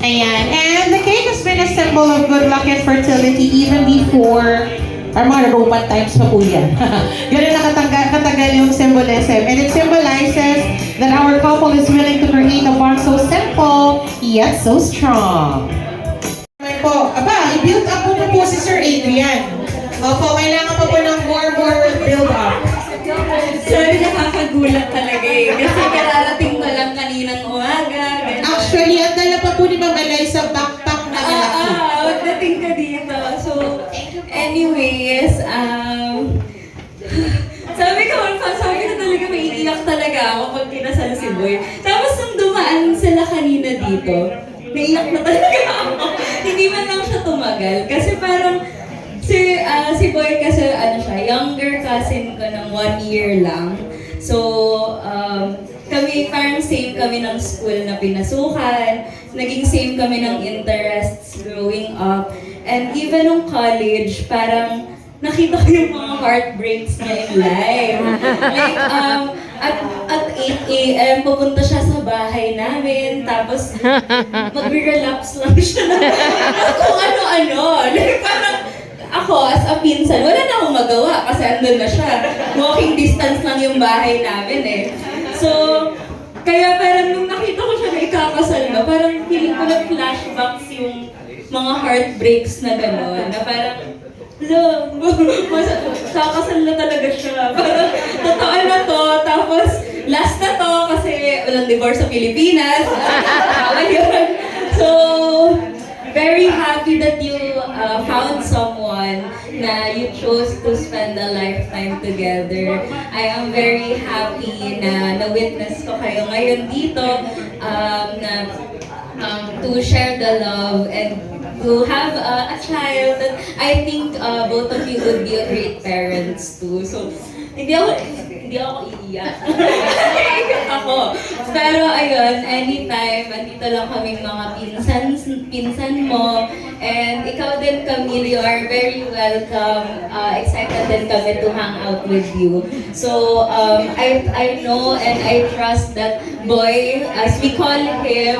Ayan. And the cake has been a symbol of good luck and fertility even before our mga Roman times pa po yan. Ganun na katagal yung symbolism. And it symbolizes that our couple is willing to create a bond so simple yet so strong. Po, i-build up po si Sir Adrian. Opo, kailangan pa po ng more build up. Sorry, nakakagulat talaga eh. Kasi kararating ko lang kaninang umaga. Actually, ang dala pa po ni Ma'am Eliza backpack na malaki. Magdating ka dito. So, anyways, sabi ko talaga, maiiyak talaga ako pag kinasal si Boy. Tapos nung dumaan sila kanina dito, naiyak na talaga ako. Hindi man lang siya tumagal. Kasi parang, si Boy kasi younger cousin ko ng 1 year lang. So, kami parang same kami ng school na pinasukan, naging same kami ng interests growing up. And even nung college, parang nakita ko yung mga heartbreaks niya in life. Like, at 8 a.m. pupunta siya sa bahay namin, tapos magre-relapse lang siya na kung ano-ano. Like, parang, ako, as a pinsan, wala na akong magawa kasi andun na siya. Walking distance lang yung bahay namin eh. So, kaya parang nung nakita ko siya na ikakasal na, parang feeling ko na flashbacks yung mga heartbreaks na gano'n. Na parang, kakasal na talaga siya. Parang, totoo na to. Tapos, last na to kasi walang divorce sa Pilipinas. So, very happy that you found someone na you chose to spend a lifetime together. I am very happy na na-witness ko kayo ngayon dito to share the love and to have a child. I think both of you would be a great parents too. So, hindi ako iiyak. Iiyak ako. Pero ayun, anytime, andito lang kaming mga pinsan mo. And ikaw din, Camille, you are very welcome. Excited din kami to hang out with you. So, I know and I trust that Boy, as we call him,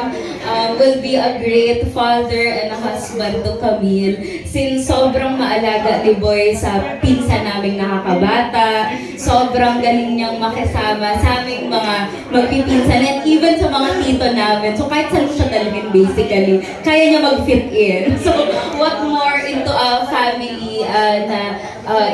will be a great father and a husband to Camille. Since sobrang maalaga ni Boy sa pinsan naming nakakabata, sobrang galing niyang makisama sa aming mga magpipinsan and even sa mga tito namin. So kahit saan siya dalhin basically, kaya niya mag-fit in. So what more into a family na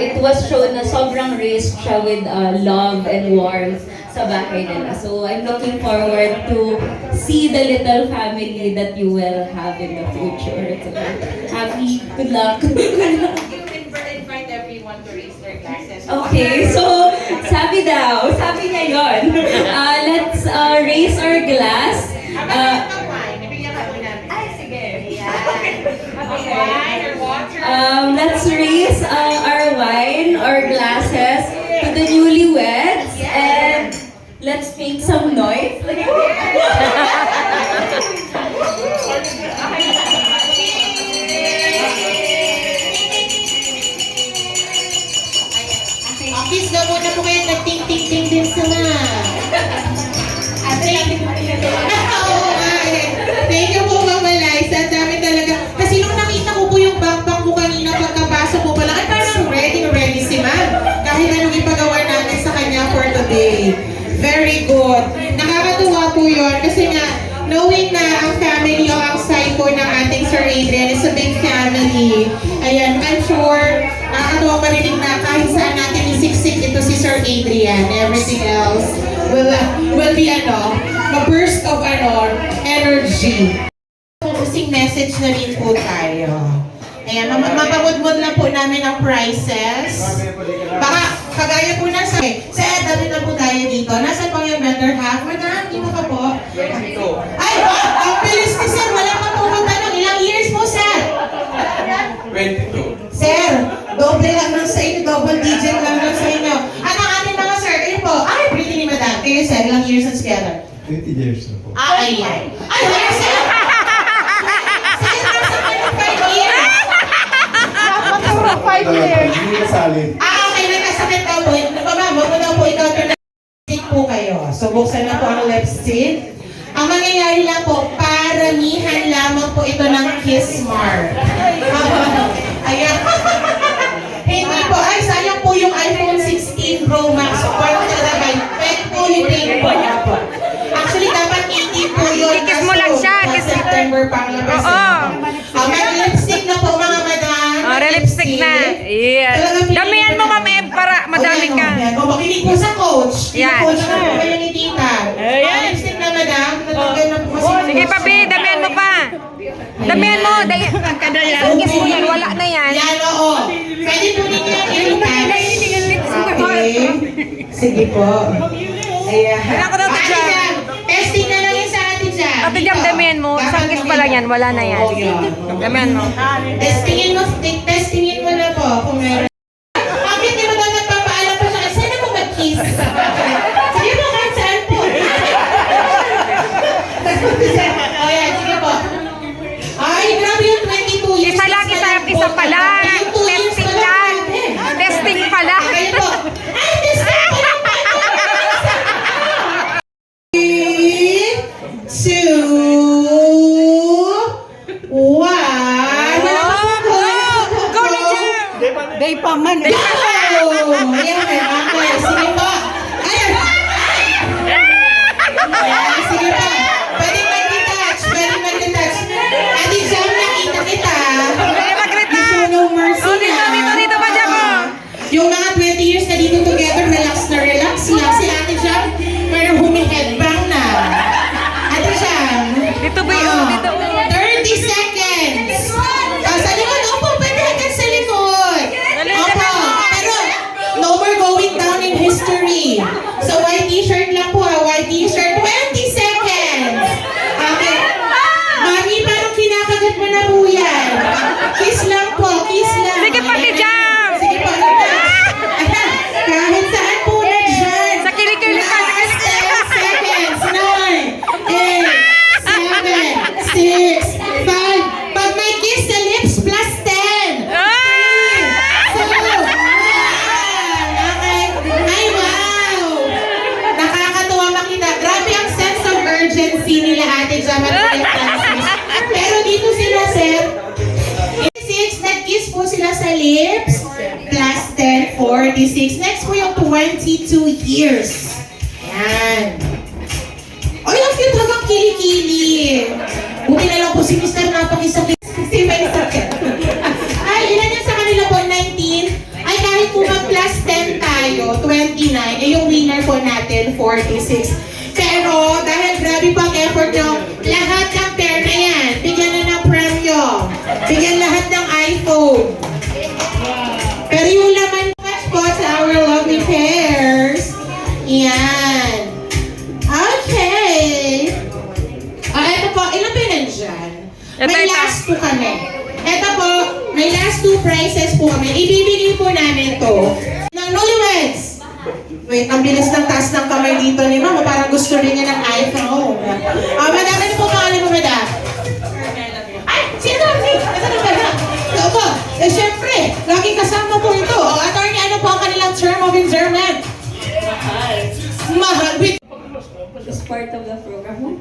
it was shown na sobrang raised siya with love and warmth sa bahay nila. So I'm looking forward to see the little family that you will have in the future. So happy, good luck. You can invite everyone to raise their glasses. Okay, so sabi niya yun. Let's raise our glass. Let's raise our wine or glasses to the newlyweds and let's make some noise. knowing na ang family o ang side po ng ating Sir Adrian is a big family. Ayan, I'm sure nakakatuwa marinig na kahit saan natin isiksik ito si Sir Adrian. Everything else will be a burst of energy. Focusing message na rin po tayo. Ayan, mapamudmud lang po namin ang prices. Baka kagaya po na sa Sir, dami na po tayo dito. Nasaan pang yung better half? Madam, dito ka po. Ay, ang bilis ni Sir. Wala pa po magtanong. Ilang years po, Sir? 22. Sir, doble lang lang sa inyo. Double digit lang lang sa inyo. At ang ating mga sir, kayo po. Ay, pretty ni Madam. Kayo, Sir, ilang years na together? 20 years na po. Ayan. Ay, wala, Sir. Sir, nasa 5 years. 5 years. Hindi kasali. Okay, nagkasakit daw po. Ma'am, wag mo daw po ikaw ito na lipstick po kayo. So, buksan na po ang lipstick. Ang mangyayari lang po, paramihan lamang po ito ng kiss mark. Ayan. Hindi po. Ay, sayang po yung iPhone 16 Pro Max. 4 terabyte. Pwede po yung po. Actually, dapat 18 po yun. Kiss mo lang siya. Kiss mo. September pang labas. Oo. Mag-lipstick na po mga madam. Lipstick na. Yeah. Damihan mo, Ma'am Eb, para madami ka. Kung makinig po sa coach. Yan. Coach na po kayo ni Tita. Lipstick na madam. Natanggal na po kasi. Sige, Papi, damihan mo pa. Damihan mo. Kiss mo yan. Wala na yan. Yan, oo. Pwede po ninyo i-touch. Okay. Sige po. Ayan. Kailangan ko daw ito dyan. Ate Jam, testing na lang yun sa Ate Jam. Ate Jam, damihan mo. Isang kiss pa lang yan. Wala na yan. Damihan mo. Testingin mo na po kung meron. Bakit di mo daw nagpapaalam pa siya? Saan ako mag-kiss? Sige po, kahit saan po. O yan, sige po. Ay, grabe yung 22 years. Isa lang, isa pa lang. Testing lang. Testing pa lang. Kayo po. Ay, testing pa lang. 3, 2, 1. Day pa man. Ayan, okay. Sige po. Ayan. Ayan, sige po. Pwedeng mag-detach. Ate Jam, nakita kita. Pwede mag-retouch. Show no mercy na. Dito ba dyan mo? Yung mga 20 years na dito together, relax lang. Si Ate Jam, pero humi-headbang na. Ate Jam. Dito ba yun? Dito. 30 seconds. Sa likod, opo, pwede hanggang sa likod. Opo, pero no more going down in history. So white t-shirt lang po, white t-shirt, 20 seconds. Okay. Mami, parang kinakagat mo na po yan. Kiss lang po, kiss lang. Sige, Pati Jam. Sige po. Kahit saan po na dyan. Sa kilikili pa. 10 seconds, 9, 8, 7, 6, 5. Pag may kiss sa lips, plus 10. Ay, wow! Nakakatuwa makita. Grabe ang sense of urgency nila Ate Jam at Kuya Francis. Pero dito sila, Sir. 6, nag-kiss po sila sa lips. Plus 10, 46. Next po yung 22 years. Yan. Ay, ang cute hanggang kilikili. Buti na lang po si Mr. Napakisakit. Kasi may sakit. Ay, ilan yan sa kanila po? 19? Ay, kahit po mag-plus 10 tayo, 29, eh yung winner po natin, 46. Pero, dahil grabe po ang effort nyo, lahat ng pair na yan, bigyan na ng premyo. Bigyan lahat ng iPhone. Pero yung laman much po sa our lovely pairs. Yan. Okay. Ito po, ilan pa yun nandyan? May last po kami. Ito po, may last 2 prizes po kami. Ibibigay po namin to ng newlyweds. Wait, ang bilis ng taas ng kamay dito ni Mama. Parang gusto rin niya ng iPhone. Madam, ano po pangalan mo, Madam? Ay, sino? Nasaan ba na? Ito po. Siyempre, laging kasama po ito. Attorney, ano po ang kanilang term of endearment? Mahal. It's part of the program.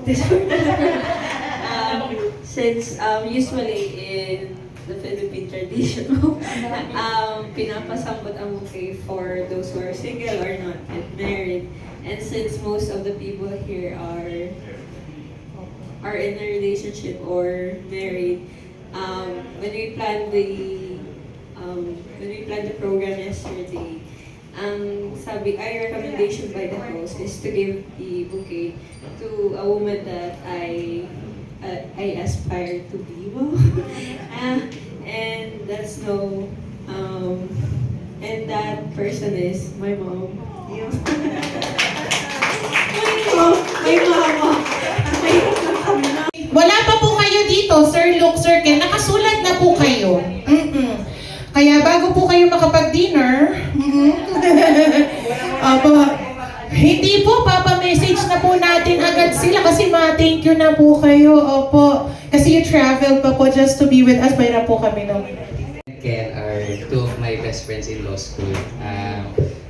Since usually in the Philippine tradition, pinapasambot ang bouquet for those who are single or not yet married. And since most of the people here are are in a relationship or married, when we planned the program yesterday, our recommendation by the host is to give the bouquet to a woman that I aspire to be. And and that person is my mom. My mama. Wala pa po kayo dito, Sir Luke, Sir Ken. Nakasulat na po kayo. Kaya bago po kayo makapag-dinner, hindi po, papa-message na po natin agad sila kasi ma-thank you na po kayo. Opo. Kasi you traveled pa po just to be with us. Mayroon po kami nung... Ken are two of my best friends in law school.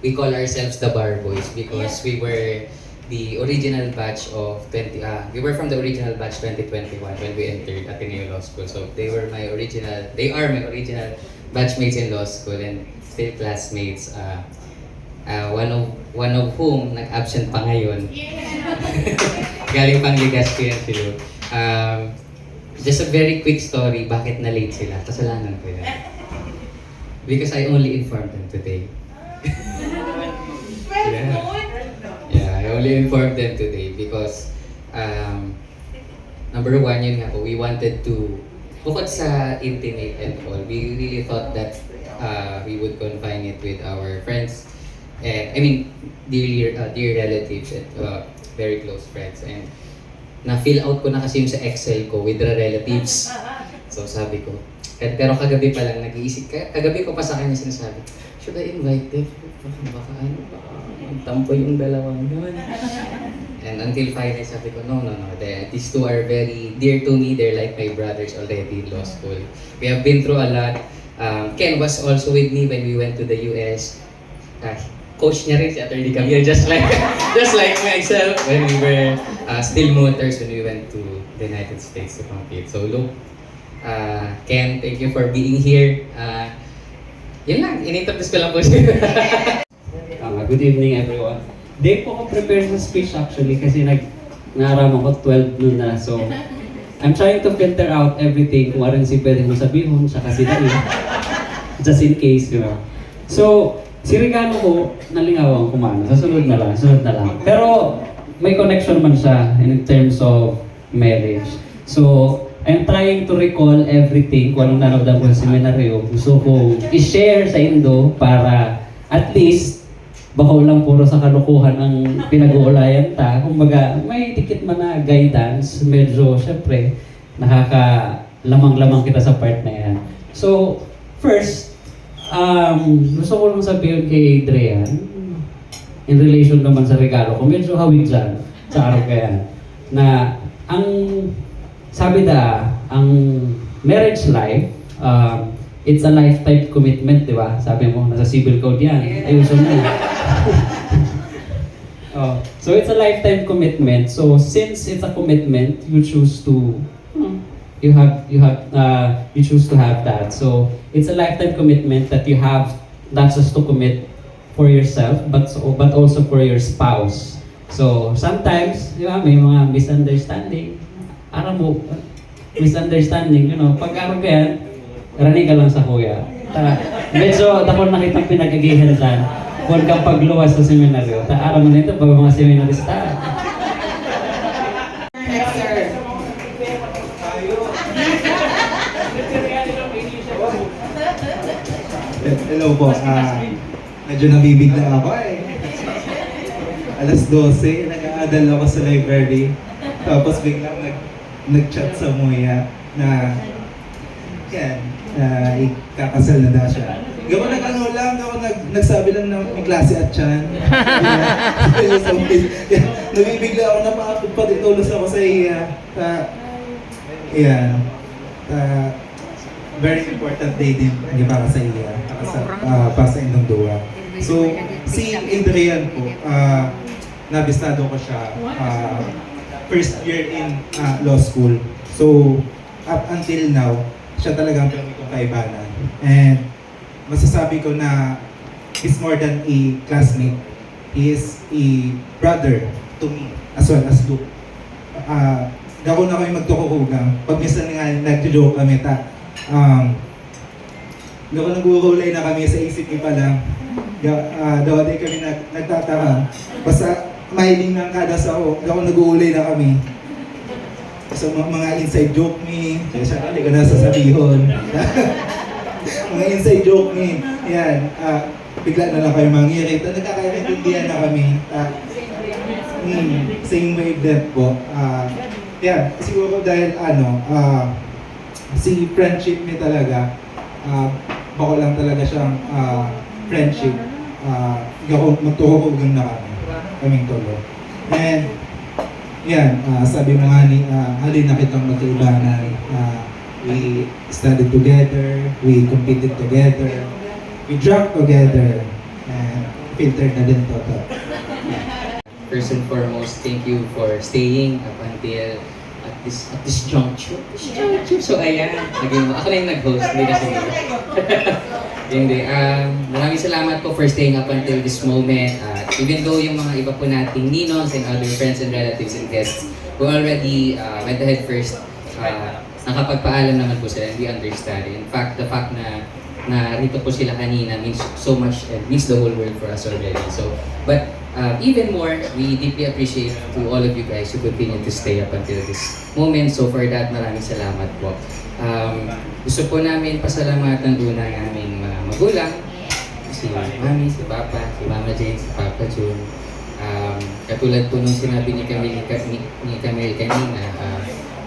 We call ourselves the Bar Boys because we were the original batch of we were from the original batch 2021 when we entered Ateneo Law School. So they are my original batchmates in law school and still classmates. One of whom nag-absent pa ngayon. Galing pang Legazpi yan sila. Just a very quick story, bakit na-late sila? Kasalanan ko yan. Because I only informed them today. Yeah, I only informed them today because number one, yun nga po, we wanted to, bukod sa intimate and all, we really thought that we would confine it with our friends, and dear relatives and very close friends. And na-fill out ko na kasi yung sa Excel ko with the relatives. So sabi ko, pero kagabi pa lang nag-iisip, kagabi ko pa sa kanya sinasabi, should I invite them? Baka tampo yung dalawang yun. And until finally sabi ko, no. These two are very dear to me. They're like my brothers already in law school. We have been through a lot. Ken was also with me when we went to the US. Coach niya rin si Atty. Camille, just like myself when we were still motors when we went to the United States to compete. So look, Ken, thank you for being here. Yun lang, in-introduce ko lang po siya. Good evening everyone. Di po ako prepare sa speech actually kasi naraman ko 12 noon na. So, I'm trying to filter out everything kung arin si pwede mo sabihin, siya kasi dali. Just in case, you know. So, si Regano ko, nalingawan ko man. Sunod na lang. Pero, may connection man siya in terms of marriage. So, I'm trying to recall everything kung anong nanood ko sa seminaryo. Gusto ko i-share sa Indo para at least baka lang puro sa kalukuhan ang pinag-uulayan ta. Kumbaga, may dikit man na guidance. Medyo, syempre, nakaka-lamang-lamang kita sa part na yan. So, first, gusto ko lang sabihin kay Adrian, in relation naman sa regalo ko, medyo hawig dyan sa araw kaya, na ang sabi ang marriage life, it's a lifetime commitment, di ba? Sabi mo, nasa civil code yan. Ayusin mo. So it's a lifetime commitment. So since it's a commitment, you choose to you choose to have that. So it's a lifetime commitment that you have not just to commit for yourself, but also for your spouse. So sometimes, di ba, may mga misunderstanding. Misunderstanding, you know, pag-araw yan, rani ka lang sa kuya. Medyo dako nakitang pinag-agihan dyan. Huwag kang pagluwas sa seminaryo. Araw mo nito, pag mga seminarista. Next, sir. Hello po. Medyo nabibigla ako eh. Alas 12, nag-aadal ako sa library. Tapos biglang nag-chat sa Moya na ikakasal na siya. Gawa nagsabi lang na may klase at yan. Nabibigla ako na patitulos ako sa iya. Very important day din para sa iya. Para sa inyong duwa. So, si Adrian po, nabistado ko siya first year in law school. So, up until now, siya talagang kami kong kaibanan. And masasabi ko na he's more than a classmate. He is a brother to me as well as Luke. gako na kami magtukukugang. Pag minsan nga nag-joke kami gako nag-uulay na kami sa isip niya pa lang. Daw di kami nagtataka. Basta mahiling ng kada sa ako, gako nag-uulay na kami. So mga inside joke ni, kaya siya kali ko na sasabihon. Mga inside joke ni, yan, bigla na lang kayo mangirit. Nagkakaintindihan na kami. Same wave din po. Yeah, siguro dahil si friendship niya talaga, bako lang talaga siyang friendship. Magtukukugan na kaming tulo. And yan, sabi mo nga ni, halin na kitang magkaibanan. We studied together, we competed together, we drank together, and filtered na din to. First and foremost, thank you for staying up until at this juncture. So ayan, ako na yung nag-host, hindi kasi hindi. Maraming salamat po for staying up until this moment. Even though yung mga iba po nating ninons and other friends and relatives and guests who already went ahead first, nakapagpaalam naman po sila and we understand. In fact, the fact na rito po sila kanina means so much and means the whole world for us already. So, but even more, we deeply appreciate to all of you guys who continue to stay up until this moment. So for that, maraming salamat po. Gusto po namin pasalamatan una ang aming mga magulang, si Mami, si Papa, si Mama Jane, si Papa June. Katulad po nung sinabi ni Camille kanina,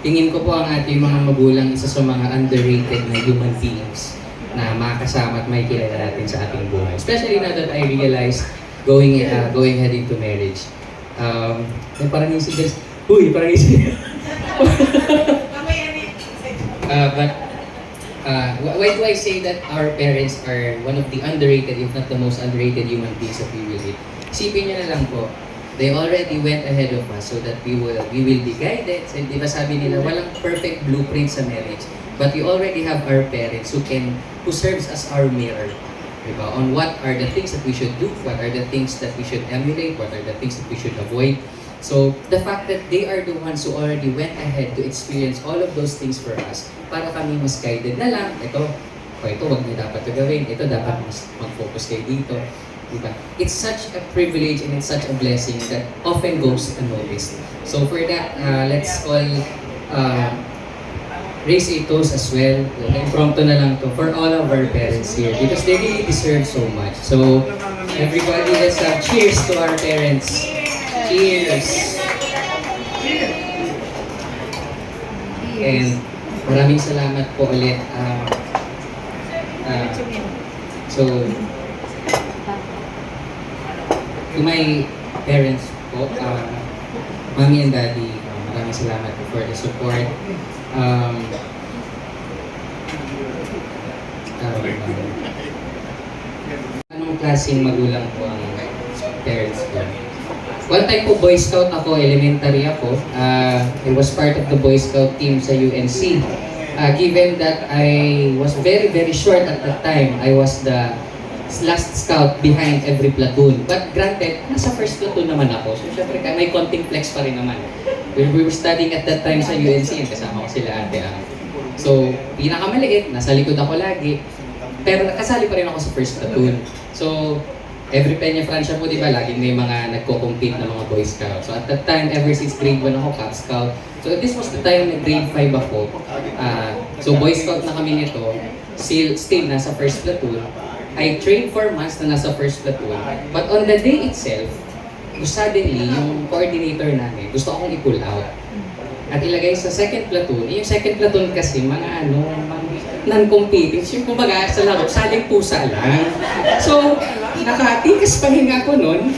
tingin ko po ang ating mga magulang isa sa mga underrated na human beings na makakasama at makikilala natin sa ating buhay. Especially now that I realize going ahead into marriage. Parang yung si parang yung si why do I say that our parents are one of the underrated, if not the most underrated human beings that we will meet? Isipin nyo na lang po, they already went ahead of us so that we will be guided. So, di ba sabi nila, walang perfect blueprint sa marriage. But we already have our parents who serves as our mirror. Diba? On what are the things that we should do, what are the things that we should emulate, what are the things that we should avoid. So, the fact that they are the ones who already went ahead to experience all of those things for us, para kami mas guided na lang, ito, wag niyo dapat ito gawin, ito dapat mas mag-focus kayo dito. Diba? It's such a privilege and it's such a blessing that often goes unnoticed. So for that, let's all raise a toast as well. Impromptu na lang to for all of our parents here because they really deserve so much. So everybody, let's cheers to our parents. Cheers! And maraming salamat po ulit. So, to my parents po, Mommy and Daddy, maraming salamat po for the support. Anong klaseng magulang po ang parents ko? One time po, Boy Scout ako, elementary ako. I was part of the Boy Scout team sa UNC. Given that I was very, very short at that time, I was the last scout behind every platoon. But granted, nasa first platoon naman ako. So syempre, may konting flex pa rin naman. We were studying at that time sa UNC, and kasama ko sila ate. So, pinakamaliit, nasa likod ako lagi. Pero nakasali pa rin ako sa first platoon. So, every Peña Francia po, di ba, laging may mga nagko-compete na mga Boy Scouts. So at that time, ever since grade 1 ako, Cub Scout. So this was the time na grade 5 ako. So Boy Scout na kami nito, still nasa first platoon. I trained 4 months na nasa first platoon. But on the day itself, suddenly, yung coordinator namin, gusto akong i-pull out. At ilagay sa second platoon. Yung second platoon kasi, mga non-competing. Yung kumbaga sa laro, saling pusa lang. So, nakatikas pahinga ko nun.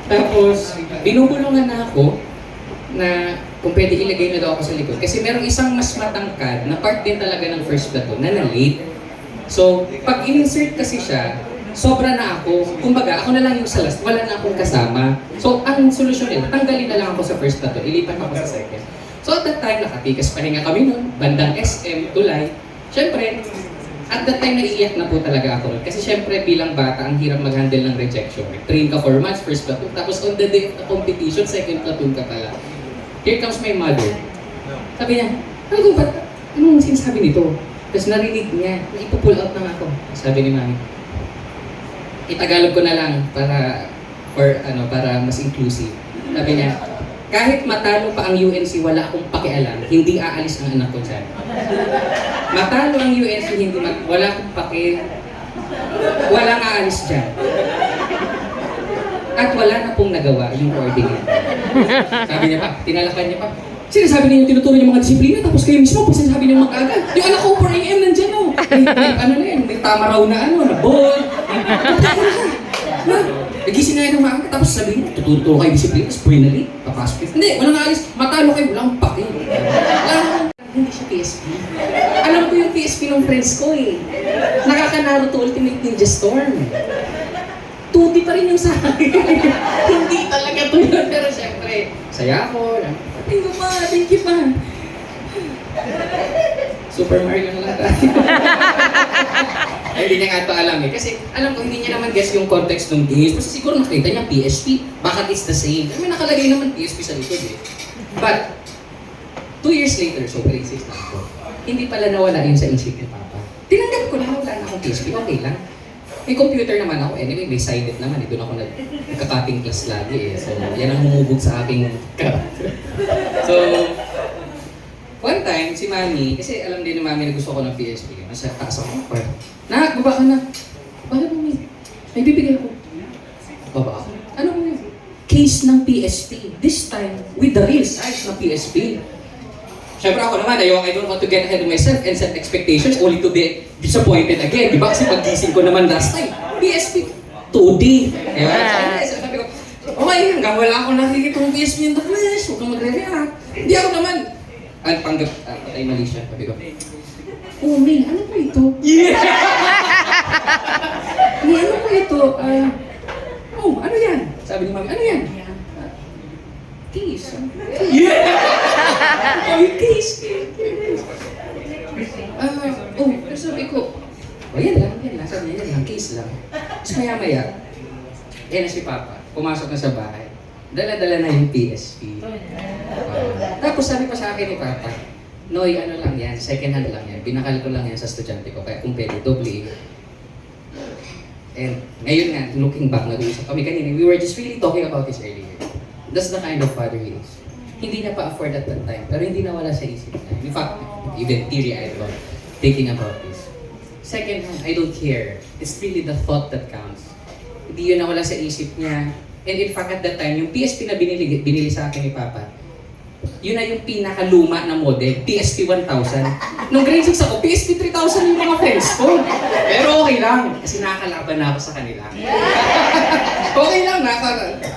Tapos, binubulungan na ako na kung pwede ilagay na daw ako sa likod. Kasi merong isang mas matangkad na part din talaga ng first platoon na na-late. So, pag in-insert kasi siya, sobra na ako. Kumbaga, ako na lang yung sa last, wala na akong kasama. So, ang solusyon nila, tanggalin na lang ako sa first platoon, ilipat ako sa second. So, at that time, nakatikas pahinga kami nun, bandang SM, Tulay. Siyempre, at that time, naiiyak na po talaga ako. Kasi siyempre, bilang bata, ang hirap mag-handle ng rejection. Train ka 4 months, first platoon. Tapos on the day of the competition, second platoon ka pala. Here comes my mother. Sabi niya, anong sinasabi nito? Tapos narinig niya, ipo-pull out na ako. Sabi ni Mami, itagalog ko na lang para mas inclusive. Sabi niya, kahit matalo pa ang UNC, wala akong pakialam, hindi aalis ang anak ko dyan. Matalo ang UNC, wala akong walang aalis dyan. At wala na pong nagawa yung coordinator. Sabi niya pa, tinalakan niya pa, sinasabi niyo tinuturo yung mga disiplina, tapos kayo mismo, pag sinasabi niyo mag-agad. Yung anak ko, 4 AM nandyan o. May tama raw na na ball. Nagising nga ng maaga, tapos sabi niyo, tuturo kayo disiplina, tapos finally, papasok kayo. Hindi, walang aalis, matalo kayo, walang pake. Hindi siya PSP. Alam ko yung PSP ng friends ko eh. Nakaka-Naruto Ultimate Ninja Storm. 2D pa rin yung sa akin. Hindi talaga to yun, pero syempre, saya ako. Thank you pa. Super Mario na lang tayo. Ay, hindi niya nga ito alam eh. Kasi alam ko, hindi niya naman guess yung context ng games. Kasi siguro nakita niya PSP. Bakit it's the same? I mean, nakalagay naman PSP sa likod eh. But, 2 years later, so grade 6 na ako, hindi pala nawala yun sa isip ni Papa. Tinanggap ko na wala na akong PSP, okay lang. May computer naman ako, anyway, may silent naman. Doon ako nagka-cutting class lagi eh. So, yan ang humubog sa aking character. So, one time, si Mami, kasi alam din ni Mami na gusto ko ng PSP. Nasa taas ako, Nak, baba ka na. Bakit mo may bibigay ako. Baba ako. Ano mo yun? Case ng PSP. This time, with the real size ng PSP. Siyempre ako naman, I don't want to get ahead of myself and set expectations only to be disappointed again. Diba? Kasi pag-gising ko naman last time, PSP 2D. Diba? So, sabi ko, okay, hanggang wala ako nakikita ng PSP in the flesh. Huwag kang magre-react. Hindi ako naman. Panggap, patay mali siya. Sabi ko, oh, May, ano po ito? Yeah! May, ano po ito? Oh, ano yan? Sabi ni Mami, ano yan? Case. Yeah! Oh, yung case. Pero sabi ko, yan lang. Sabi niya, yan lang, case lang. Tapos maya-maya, na si Papa, pumasok na sa bahay. Dala-dala na yung PSP. Tapos sabi pa sa akin ni Papa, Noy, ano lang yan, second hand lang yan. Binakal ko lang yan sa estudyante ko, kaya kung pwede, doble. And ngayon nga, looking back, nag-uusap kami kanina, we were just really talking about this earlier. That's the kind of father he is. Hindi na pa-afford at that time, pero hindi nawala sa isip niya. In fact, even teary-eyed about thinking about this. Second hand, I don't care. It's really the thought that counts. Hindi yun nawala sa isip niya. And in fact, at that time, yung PSP na binili sa akin ni Papa, yun na yung pinakaluma na model, PSP 1000. Nung grade 6 ako, PSP 3000 yung mga friends ko. Pero okay lang, kasi nakakalaban na ako sa kanila. Okay lang,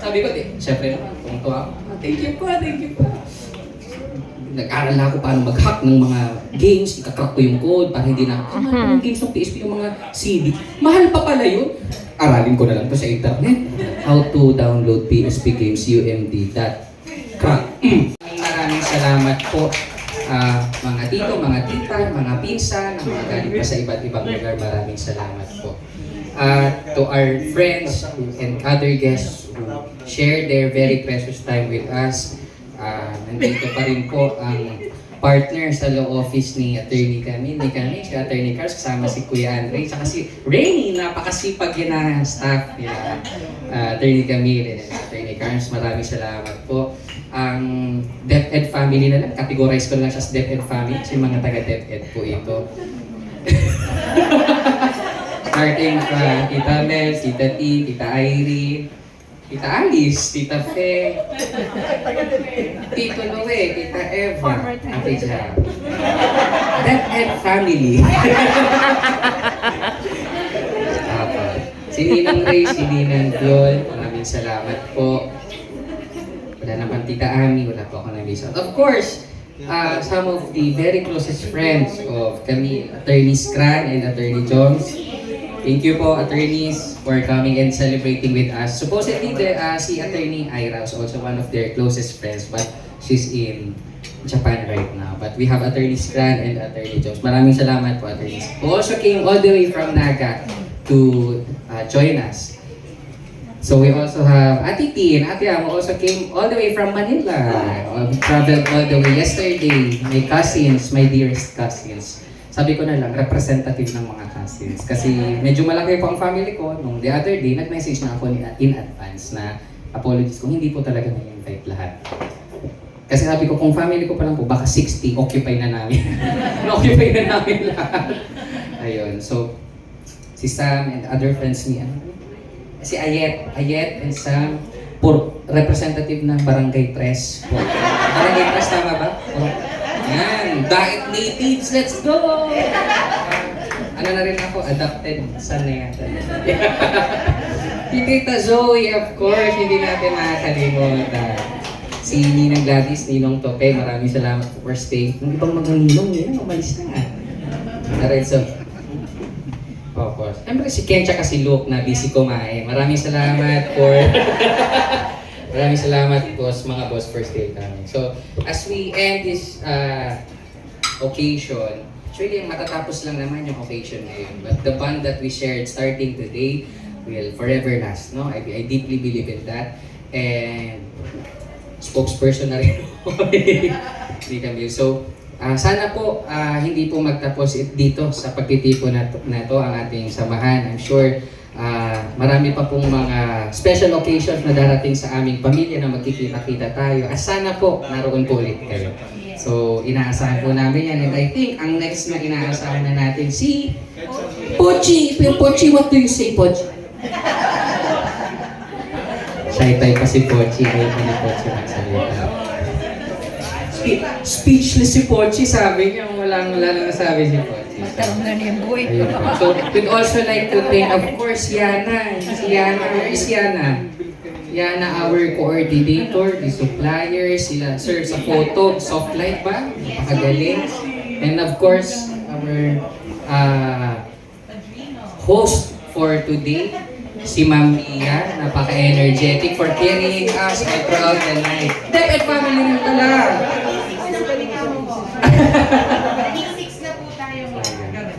sabi ko, syempre naman, tungto ako. Thank you pa. Nag-aral na ako paano mag-hack ng mga games, ikakrack ko yung code para hindi na, yung games ng PSP, yung mga CD. Mahal pa pala yun. Aralin ko na lang to sa internet. How to download PSP games, umd.crack. Maraming salamat po mga tito, mga tita, mga pinsan, mga galing pa sa iba't ibang lugar. Maraming salamat po. To our friends and other guests who share their very precious time with us. Nandito pa rin po ang partner sa law office ni Attorney Camille, si Attorney Carlos, kasama si Kuya Andre, saka si Rainy, napakasipag yun na staff nila. Attorney Camille and Attorney Carlos, maraming salamat po. Ang DepEd family na lang, categorize ko lang siya sa DepEd family kasi mga taga-DepEd po ito. Starting from Tita Mel, Tita T, Tita Irene, Tita Alice, Tita Fe, Tito Noe, Tita Eva, Ate Jam. DepEd family. Si Ninang Ray, si Ninang Dion, maraming salamat po. Wala naman Tita Ami, wala po ako na-miss out. Of course, some of the very closest friends of kami, Attorney Scran and Attorney Jones. Thank you po, attorneys, for coming and celebrating with us. Supposedly, si Attorney Ira is also one of their closest friends, but she's in Japan right now. But we have Attorney Scran and Attorney Jones. Maraming salamat po, attorneys. Who also came all the way from Naga to join us. So we also have Ate Tin. Ate Am also came all the way from Manila. Traveled all the way yesterday. My cousins, my dearest cousins. Sabi ko na lang, representative ng mga cousins. Kasi medyo malaki po ang family ko. Nung the other day, nag-message na ako in advance na apologies kung hindi po talaga na-invite lahat. Kasi sabi ko, kung family ko pa lang po, baka 60, occupy na namin. occupy na namin lahat. Ayun, so, si Sam and other friends ni si Ayet and Sam, representative ng Barangay Tres. Barangay Tres, tama ba? Yan, Diet Natives, let's go! Ano na rin ako, adopted son na yan. Si Tita Zoe, of course, hindi natin makakalimutan. Si Ninang Gladys, Ninong Tope, maraming salamat for stay. Yung ibang mga ninong yun, umalis na nga. Alright, so, opo. Siyempre si Ken tsaka si Luke na busy kumain. Maraming salamat for maraming salamat po sa mga boss first day kami. So, as we end this occasion, actually matatapos lang naman yung occasion ngayon. But the bond that we shared starting today will forever last, no? I deeply believe in that. And spokesperson na rin hindi kami. So, sana po hindi po magtapos dito sa pagtitipon na to ang ating samahan. I'm sure marami pa pong mga special occasions na darating sa aming pamilya na magkikita-kita tayo. At sana po naroon po ulit kayo. So inaasahan po namin yan. And I think ang next na inaasahan na natin si Pochi. Pochi, what do you say, Pochi? Shy type pa si Pochi. Ayaw pa ni Pochi magsalita. Speechless si Pochi, sabi niya, wala na nasabi si Pochi. Magkaroon na niya buhay. So, we'd also like to thank, of course, Yana. Where is Yana? Yana, our coordinator, the suppliers, sila, sir, sa photo, soft light ba? Napakagaling. And of course, our host for today, si Ma'am Mia, napaka-energetic for carrying us throughout the night. Dapat family rin pala.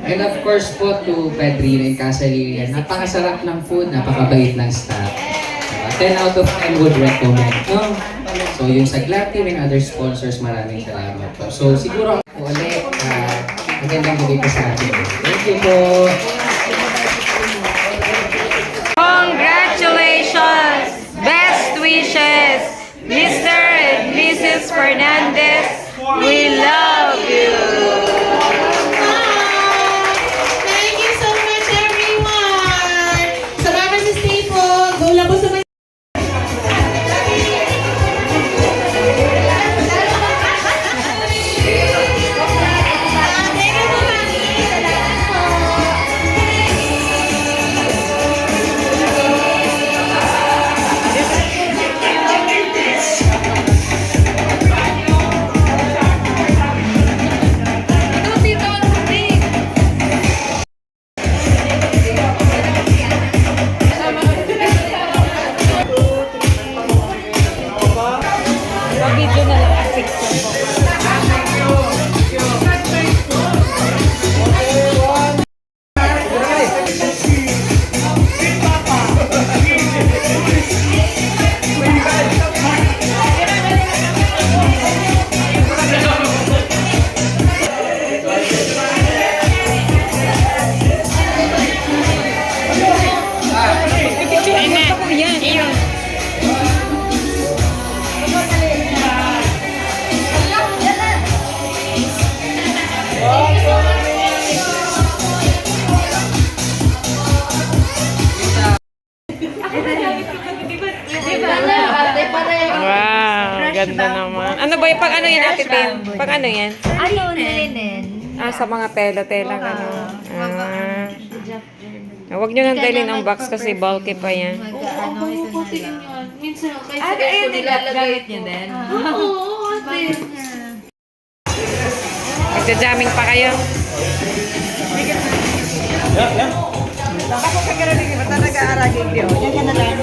And of course po to Pedrina and Casa Lilian, napakasarap ng food, napakabait ng staff. 10 out of 10 would recommend. No? So yung sa Glad Team and other sponsors, maraming salamat po. So siguro ako ulit, magandang gabi po sa atin. Thank you po. Congratulations! Best wishes! Mr. and Mrs. Fernandez, we love you! Thank you so much, everyone! Salamat sa Staple. Go lang po sa mga... Video na lang ang picture ko. Wow, ganda naman. Ano ba yung pag ano yan, Ate Tin? Pag ano yan? Ano, linen? Sa mga tela-tela, gano'n. Huwag nyo nang dalhin ang box kasi bulky pa yan. Ano, ito na lang. Minsan, kahit Ah, sa ayun, resto nilalagay gamit niyo din? Oo, ate. Magja-jamming pa kayo. Ako kagano'n yung mata nag-aaragin niyo. Yan ka na lang.